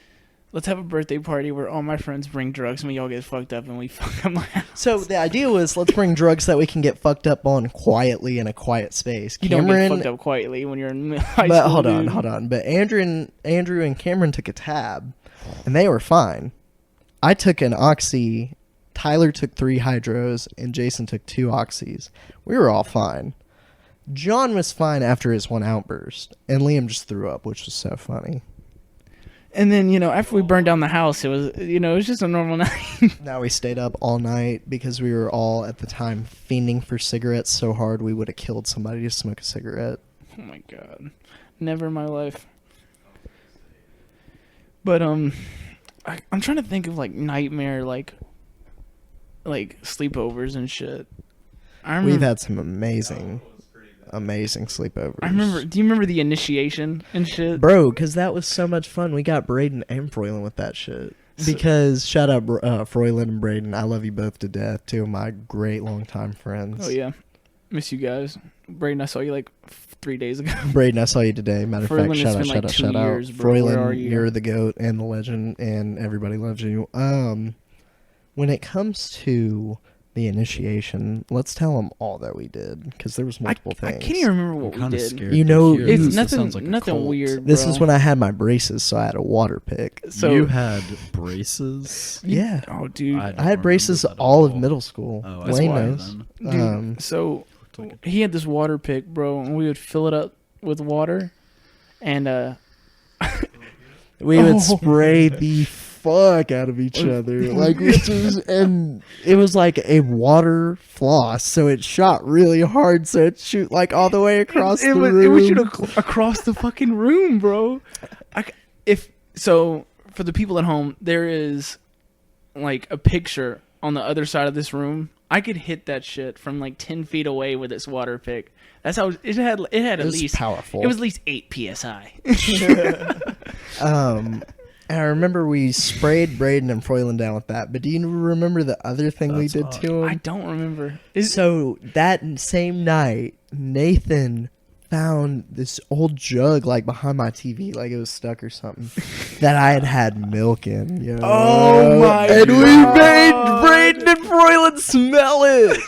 Speaker 1: let's have a birthday party where all my friends bring drugs and we all get fucked up and we fuck up my house.
Speaker 2: So the idea was, let's bring drugs that we can get fucked up on quietly in a quiet space.
Speaker 1: You don't get fucked up quietly when you're in high
Speaker 2: But
Speaker 1: school.
Speaker 2: hold on. But Andrew and Cameron took a tab, and they were fine. I took an Oxy. Tyler took 3 Hydros, and Jason took 2 Oxys. We were all fine. John was fine after his one outburst, and Liam just threw up, which was so funny.
Speaker 1: And then, after we burned down the house, it was, it was just a normal night.
Speaker 2: Now we stayed up all night because we were all at the time fiending for cigarettes so hard we would have killed somebody to smoke a cigarette.
Speaker 1: Oh my god. Never in my life. But I'm trying to think of like nightmare, like like sleepovers and shit. I remember,
Speaker 2: We've had some amazing sleepovers.
Speaker 1: I remember. Do you remember the initiation and shit?
Speaker 2: Bro, because that was so much fun. We got Braden and Froylan with that shit. Because, shout out Froylan and Braden. I love you both to death. Two of my great longtime friends.
Speaker 1: Oh yeah, miss you guys. Braden, I saw you like 3 days ago.
Speaker 2: Braden, I saw you today. Matter of
Speaker 1: Froylan,
Speaker 2: fact,
Speaker 1: it's
Speaker 2: shout
Speaker 1: been like
Speaker 2: out,
Speaker 1: 2
Speaker 2: shout out.
Speaker 1: years, bro. Where are
Speaker 2: Froylan,
Speaker 1: you?
Speaker 2: you're the GOAT and the legend, and everybody loves you. When it comes to the initiation, let's tell them all that we did, because there was multiple
Speaker 1: I
Speaker 2: things.
Speaker 1: can't even remember what we
Speaker 4: Kind of
Speaker 1: did.
Speaker 4: scared.
Speaker 2: You
Speaker 4: to
Speaker 2: know,
Speaker 4: hear
Speaker 1: It's
Speaker 4: this. It
Speaker 1: nothing.
Speaker 4: sounds like a
Speaker 1: Nothing
Speaker 4: cult.
Speaker 1: weird.
Speaker 2: This
Speaker 1: bro.
Speaker 2: is when I had my braces, so I had a water pick.
Speaker 1: So
Speaker 4: you had braces.
Speaker 2: Yeah.
Speaker 1: Oh, dude.
Speaker 4: don't
Speaker 2: I had braces
Speaker 4: remember that at
Speaker 2: all of middle school.
Speaker 4: Oh,
Speaker 1: That's
Speaker 2: Wayne
Speaker 1: why
Speaker 2: knows.
Speaker 4: then.
Speaker 1: Dude, so he had this water pick, bro, and we would fill it up with water, and
Speaker 2: We would spray the fuck out of each other, like and it was like a water floss, so it shot really hard, so it shoot like all the way across the room.
Speaker 1: It would shoot across the fucking room, bro. For the people at home, there is like a picture on the other side of this room. I could hit that shit from like 10 feet away with this water pick. That's how it had. It had at
Speaker 2: was
Speaker 1: least
Speaker 2: powerful.
Speaker 1: It was at least 8 psi.
Speaker 2: And I remember we sprayed Braden and Froylan down with that. But do you remember the other thing we did to him?
Speaker 1: I don't remember.
Speaker 2: So that same night, Nathan found this old jug like behind my TV, like it was stuck or something, that I had milk in. Yo.
Speaker 1: Oh my
Speaker 2: And we
Speaker 1: God.
Speaker 2: made Braden and Froylan smell it.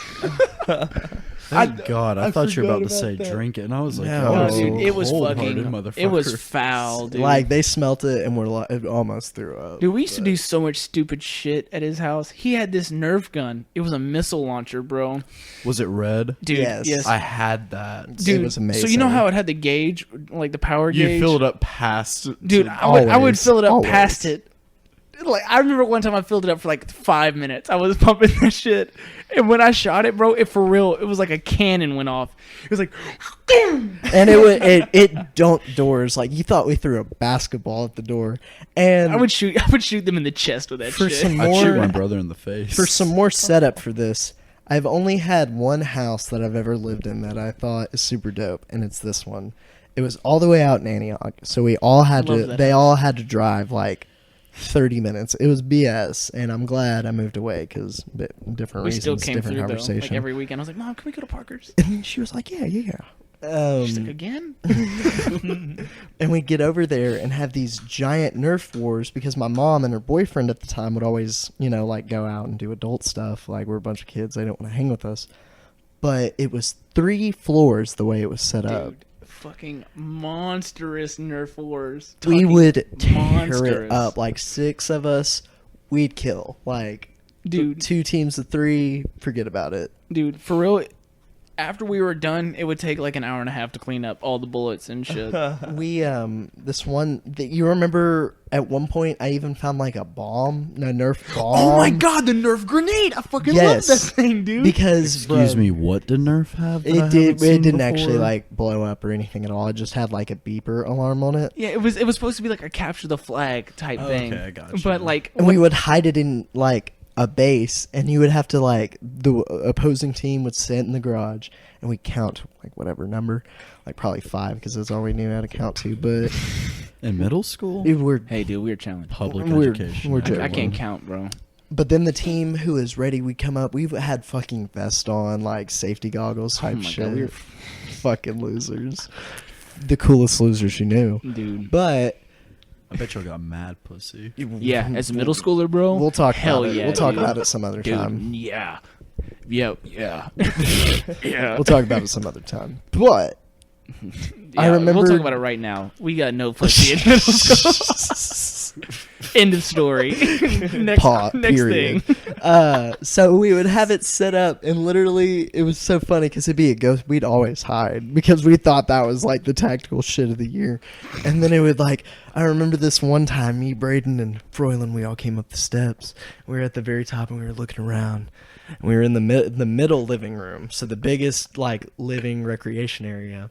Speaker 4: Thank God. I thought you were
Speaker 2: forgot
Speaker 4: about to
Speaker 2: about
Speaker 4: say
Speaker 2: that.
Speaker 4: drink it, and I was like,
Speaker 2: No,
Speaker 1: No,
Speaker 2: Oh,
Speaker 1: dude, it was
Speaker 4: cold-hearted
Speaker 1: fucking.
Speaker 4: motherfucker.
Speaker 1: It was foul, dude.
Speaker 2: Like they smelt it and were like, it almost threw up.
Speaker 1: Dude, we used to do so much stupid shit at his house. He had this Nerf gun. It was a missile launcher, bro.
Speaker 4: Was it red?
Speaker 1: Dude,
Speaker 2: Yes.
Speaker 4: I had that.
Speaker 1: Dude,
Speaker 2: It was amazing.
Speaker 1: So you know how it had the gauge, like the power
Speaker 4: You
Speaker 1: gauge?
Speaker 4: filled up past.
Speaker 1: Dude,
Speaker 4: to-
Speaker 1: I would
Speaker 2: Always,
Speaker 1: fill it up
Speaker 2: always.
Speaker 1: past it. Like I remember one time I filled it up for like 5 minutes. I was pumping that shit, and when I shot it, bro, it for real, it was like a cannon went off. It was like,
Speaker 2: and it dunked doors. Like you thought we threw a basketball at the door. And
Speaker 1: I would shoot them in the chest with that
Speaker 2: for
Speaker 1: shit.
Speaker 2: some
Speaker 4: I'd shoot
Speaker 2: more
Speaker 4: my brother in the face.
Speaker 2: for some more setup for this, I've only had one house that I've ever lived in that I thought is super dope, and it's this one. It was all the way out in Antioch, so we all had
Speaker 1: Love
Speaker 2: to.
Speaker 1: that
Speaker 2: They
Speaker 1: house.
Speaker 2: all had to drive like 30 minutes. It was BS, and I'm glad I moved away because different
Speaker 1: We
Speaker 2: reasons,
Speaker 1: still came
Speaker 2: different
Speaker 1: through though.
Speaker 2: conversation.
Speaker 1: Like every weekend, I was like, "Mom, can we go to Parker's?"
Speaker 2: And she was like, "Yeah."
Speaker 1: She's like, "Again?"
Speaker 2: And we'd get over there and have these giant Nerf wars because my mom and her boyfriend at the time would always, like go out and do adult stuff. Like we're a bunch of kids, they don't want to hang with us. But it was 3 floors the way it was set up.
Speaker 1: Dude, fucking monstrous Nerf wars.
Speaker 2: We
Speaker 1: Talking
Speaker 2: would tear
Speaker 1: monstrous.
Speaker 2: it up. Like 6 of us, we'd kill. Like
Speaker 1: Dude.
Speaker 2: 2 teams of 3, forget about it.
Speaker 1: Dude, for real, after we were done, it would take like an hour and a half to clean up all the bullets and shit.
Speaker 2: We this one that you remember at one point I even found like a Nerf bomb.
Speaker 1: Oh my god, the Nerf grenade! I fucking
Speaker 2: Yes.
Speaker 1: love that thing, dude.
Speaker 2: Because
Speaker 4: Excuse
Speaker 2: bro,
Speaker 4: me, what did Nerf have? that I
Speaker 2: It
Speaker 4: haven't
Speaker 2: did. It
Speaker 4: seen
Speaker 2: didn't actually
Speaker 4: before?
Speaker 2: like blow up or anything at all. It just had like a beeper alarm on it,
Speaker 1: Yeah, it was supposed to be like a capture the flag type thing.
Speaker 4: Okay, I gotcha.
Speaker 1: But like,
Speaker 2: and we would hide it in like a base, and you would have to like the opposing team would sit in the garage, and we count like whatever number, like probably 5 because that's all we knew how to count to. But
Speaker 4: in middle school,
Speaker 2: we're
Speaker 1: hey, dude, we're challenged.
Speaker 4: public
Speaker 2: we're-
Speaker 4: education.
Speaker 2: we're
Speaker 1: I
Speaker 2: joking.
Speaker 1: can't count, bro.
Speaker 2: But then the team who is ready, we come up. We've had fucking vest on, like safety goggles type
Speaker 1: Oh my
Speaker 2: shit.
Speaker 1: God, we were
Speaker 2: fucking losers, the coolest losers you knew.
Speaker 1: Dude.
Speaker 2: But
Speaker 4: I bet y'all got mad pussy.
Speaker 1: Yeah, as a middle schooler, bro.
Speaker 2: we'll talk
Speaker 1: Hell
Speaker 2: about it.
Speaker 1: yeah,
Speaker 2: We'll talk
Speaker 1: dude.
Speaker 2: about it some other
Speaker 1: Dude,
Speaker 2: time.
Speaker 1: yeah. Yeah. Yeah.
Speaker 2: We'll talk about it some other time. But I
Speaker 1: Yeah,
Speaker 2: remember-
Speaker 1: We'll talk about it right now. We got no pussy in middle school. End of story. next
Speaker 2: period.
Speaker 1: thing.
Speaker 2: So we would have it set up, and literally, it was so funny because it'd be a ghost. We'd always hide because we thought that was like the tactical shit of the year. And then it would like, I remember this one time, me, Braden, and Froylan, we all came up the steps. We were at the very top, and we were looking around. And we were in the middle living room, so the biggest like living recreation area.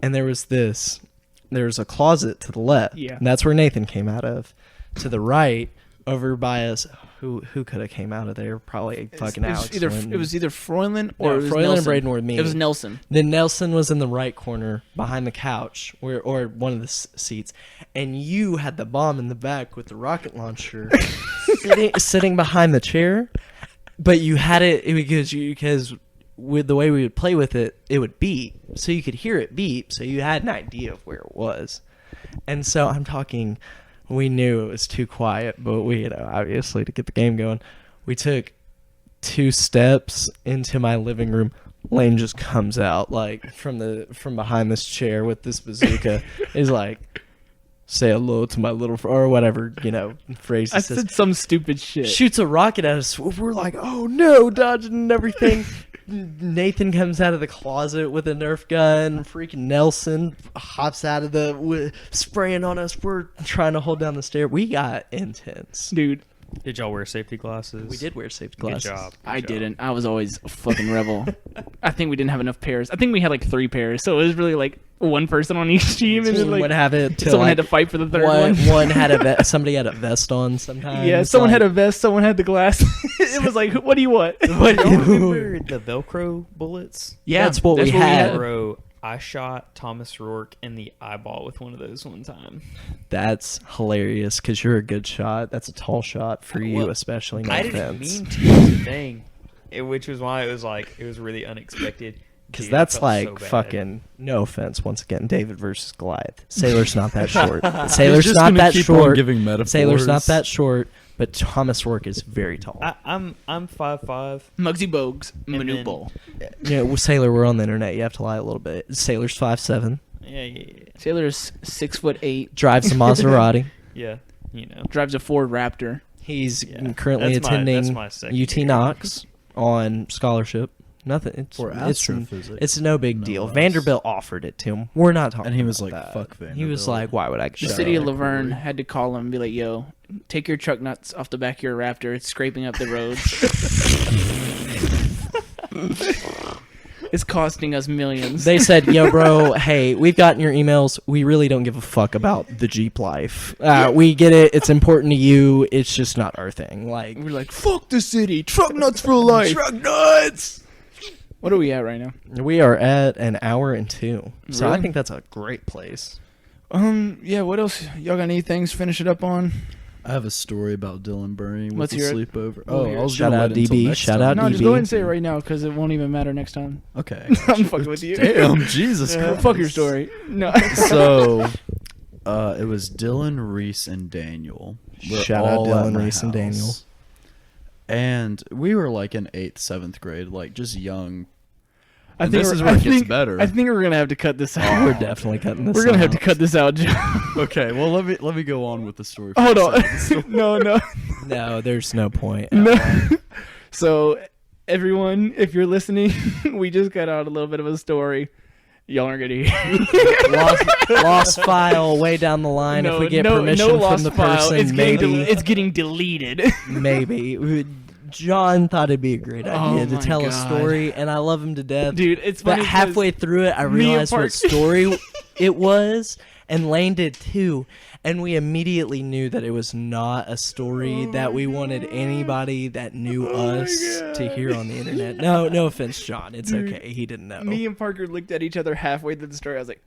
Speaker 2: And there was a closet to the left.
Speaker 1: Yeah.
Speaker 2: And that's where Nathan came out of. To the right, over by us, who could have came out of there? Probably fucking
Speaker 1: it was
Speaker 2: Alex.
Speaker 1: either
Speaker 2: Linden.
Speaker 1: it was either Froylan or
Speaker 2: No,
Speaker 1: it was
Speaker 2: Froylan and
Speaker 1: Nelson.
Speaker 2: Braden were me.
Speaker 1: It was Nelson.
Speaker 2: Then Nelson was in the right corner behind the couch, or one of the seats, and you had the bomb in the back with the rocket launcher, sitting behind the chair. But you had it because with the way we would play with it, it would beep, so you could hear it beep, so you had an idea of where it was. And so I'm talking. We knew it was too quiet, but we, obviously to get the game going, we took 2 steps into my living room. Lane just comes out like from behind this chair with this bazooka. He's like, "Say hello to my little or whatever phrase." He
Speaker 1: I
Speaker 2: says.
Speaker 1: said some stupid shit.
Speaker 2: Shoots a rocket at us. We're like, "Oh no!" Dodging and everything. Nathan comes out of the closet with a Nerf gun. Freaking Nelson hops out of spraying on us. We're trying to hold down the stair. We got intense.
Speaker 1: Dude,
Speaker 5: Did y'all wear safety glasses?
Speaker 2: We did wear safety
Speaker 5: Good
Speaker 2: glasses.
Speaker 5: job.
Speaker 1: I didn't. I was always a fucking rebel. I think we didn't have enough pairs. I think we had like 3 pairs, so it was really like one person on each team, and then,
Speaker 2: Someone would have it. Till
Speaker 1: someone
Speaker 2: like
Speaker 1: had to fight for the third one.
Speaker 2: One had somebody had a vest on sometimes.
Speaker 1: Yeah, someone had a vest, someone had the glass. It was like, what do you want?
Speaker 2: What
Speaker 5: Y'all remember the Velcro bullets?
Speaker 1: Yeah,
Speaker 2: That's what we had.
Speaker 5: Bro, I shot Thomas Rourke in the eyeball with one of those one time.
Speaker 2: That's hilarious because you're a good shot. That's a tall shot for you,
Speaker 5: Well,
Speaker 2: especially. No
Speaker 5: I
Speaker 2: offense.
Speaker 5: didn't mean to. That's the thing. Which was why it was really unexpected.
Speaker 2: Because
Speaker 5: Dude, I
Speaker 2: that's
Speaker 5: felt
Speaker 2: like
Speaker 5: so bad.
Speaker 2: fucking, no offense, once again, David versus Goliath. Sailor's not that short. Sailor's
Speaker 4: just
Speaker 2: not
Speaker 4: gonna
Speaker 2: that
Speaker 4: keep on
Speaker 2: short.
Speaker 4: giving metaphors.
Speaker 2: Sailor's not that short, but Thomas Rourke is very tall.
Speaker 5: I'm 5'5".
Speaker 1: Muggsy Bogues,
Speaker 5: And
Speaker 1: Manu
Speaker 5: then-
Speaker 1: Bowl.
Speaker 2: Sailor, we're on the internet. You have to lie a little bit. Sailor's 5'7",
Speaker 5: Yeah.
Speaker 1: Sailor's 6'8",
Speaker 2: drives a Maserati.
Speaker 5: Yeah. You know.
Speaker 1: drives a Ford Raptor.
Speaker 2: He's
Speaker 5: Yeah.
Speaker 2: currently
Speaker 5: That's my
Speaker 2: attending
Speaker 5: secondary.
Speaker 2: UT Knox on scholarship. Nothing. It's,
Speaker 4: For astrophysics.
Speaker 2: It's no big
Speaker 4: No
Speaker 2: deal.
Speaker 4: less.
Speaker 2: Vanderbilt offered it to him. We're not talking.
Speaker 4: And he was
Speaker 2: about
Speaker 4: like,
Speaker 2: that.
Speaker 4: "Fuck
Speaker 2: He was
Speaker 4: Vanderbilt."
Speaker 2: like, "Why would I?"
Speaker 1: The
Speaker 2: go
Speaker 1: city of
Speaker 2: there?"
Speaker 1: Laverne had to call him and be like, "Yo, take your truck nuts off the back of your Raptor. It's scraping up the roads. It's costing us millions."
Speaker 2: They said, "Yo, bro, hey, we've gotten your emails. We really don't give a fuck about the Jeep life. We get it. It's important to you. It's just not our thing." Like,
Speaker 1: We're like, "Fuck the city. Truck nuts for life.
Speaker 2: truck nuts.
Speaker 1: What are we at right now?
Speaker 2: We are at an hour and 2, so I
Speaker 1: Really?
Speaker 2: think that's a great place.
Speaker 1: Yeah. What else? Y'all got any things to finish it up on?
Speaker 4: I have a story about Dylan Burry with
Speaker 1: Let's
Speaker 4: the
Speaker 1: hear it.
Speaker 4: sleepover.
Speaker 1: We'll
Speaker 4: Oh,
Speaker 1: hear
Speaker 4: I
Speaker 1: it.
Speaker 4: was
Speaker 2: Shout
Speaker 4: gonna
Speaker 2: out
Speaker 4: wait until
Speaker 2: DB,
Speaker 4: next
Speaker 2: shout
Speaker 4: time.
Speaker 2: out
Speaker 1: No, just
Speaker 2: DB.
Speaker 1: go ahead and say it right now because it won't even matter next time.
Speaker 4: Okay.
Speaker 1: I'm fucking with you.
Speaker 4: Damn, Jesus
Speaker 1: Yeah,
Speaker 4: Christ.
Speaker 1: fuck your story. No.
Speaker 4: So, it was Dylan, Reese, and Daniel. We're
Speaker 2: Shout out
Speaker 4: all at
Speaker 2: Dylan,
Speaker 4: my
Speaker 2: Reese, and Daniel.
Speaker 4: house. And we were like in 8th, 7th grade, like just young.
Speaker 1: I
Speaker 4: And
Speaker 1: think
Speaker 4: this
Speaker 1: we're-
Speaker 4: is where
Speaker 1: I
Speaker 4: it gets
Speaker 1: think-
Speaker 4: better.
Speaker 1: I think we're gonna have to cut this out.
Speaker 2: We're definitely cutting this.
Speaker 1: We're gonna have to
Speaker 2: out.
Speaker 1: cut this out, Joe.
Speaker 4: Okay, well let me go on with the story. for
Speaker 1: Hold
Speaker 4: a
Speaker 1: on.
Speaker 4: second.
Speaker 1: No.
Speaker 2: No, there's no point.
Speaker 1: No. So, everyone, if you're listening, we just got out a little bit of a story. Y'all aren't gonna hear.
Speaker 2: Lost file way down the line. If we get permission from
Speaker 1: lost
Speaker 2: the
Speaker 1: file.
Speaker 2: person,
Speaker 1: It's getting,
Speaker 2: maybe.
Speaker 1: it's getting deleted.
Speaker 2: Maybe. John thought it'd be a great
Speaker 1: Oh
Speaker 2: idea to
Speaker 1: my
Speaker 2: tell a
Speaker 1: God.
Speaker 2: story, and I love him to death.
Speaker 1: Dude, it's
Speaker 2: But
Speaker 1: funny.
Speaker 2: halfway through it, I
Speaker 1: me and
Speaker 2: realized
Speaker 1: Park-
Speaker 2: what story it was, and Lane did too. And we immediately knew that it was not a story that we wanted anybody that knew us to hear on the internet. No offense, John. It's
Speaker 1: Dude,
Speaker 2: okay. He didn't know.
Speaker 1: Me and Parker looked at each other halfway through the story. I was like,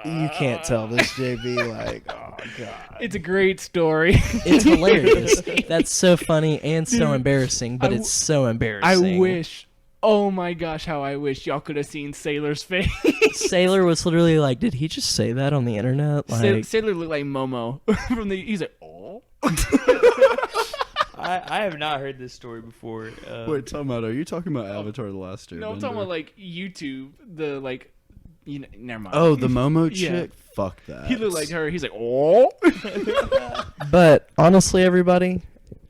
Speaker 2: You can't tell this, JB. Like, oh god,
Speaker 1: It's a great story.
Speaker 2: it's hilarious. That's so funny and so
Speaker 1: Dude,
Speaker 2: embarrassing, but
Speaker 1: I
Speaker 2: it's so
Speaker 1: I
Speaker 2: embarrassing.
Speaker 1: wish. Oh my gosh, how I wish y'all could have seen Sailor's face.
Speaker 2: Sailor was literally like, "Did he just say that on the internet?" Like,
Speaker 1: Sailor looked like Momo from the. He's like, oh.
Speaker 5: I have not heard this story before.
Speaker 4: Wait, time out. Are you talking about Avatar: The Last Airbender?
Speaker 1: No, I'm talking about like YouTube. The like, never mind.
Speaker 4: Oh, the Momo
Speaker 1: Yeah.
Speaker 4: chick. Fuck that.
Speaker 1: He looked like her. He's like, oh.
Speaker 2: but honestly, everybody,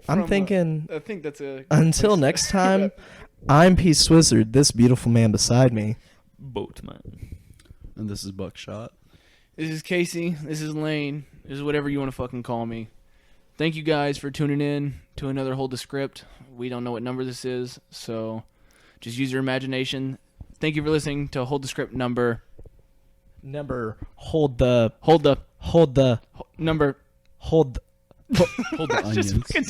Speaker 2: I'm
Speaker 1: From,
Speaker 2: thinking
Speaker 1: I think that's a.
Speaker 2: until next time, I'm Pete Swizzard. This beautiful man beside me.
Speaker 5: Boatman.
Speaker 4: And this is Buckshot.
Speaker 1: This is Casey. This is Lane. This is whatever you want to fucking call me. Thank you guys for tuning in to another Hold the Script. We don't know what number this is, so just use your imagination. Thank you for listening to Hold the Script number.
Speaker 2: Hold the
Speaker 1: Hold the
Speaker 2: number
Speaker 1: number.
Speaker 4: Hold the
Speaker 1: Just
Speaker 4: onions.
Speaker 1: fucking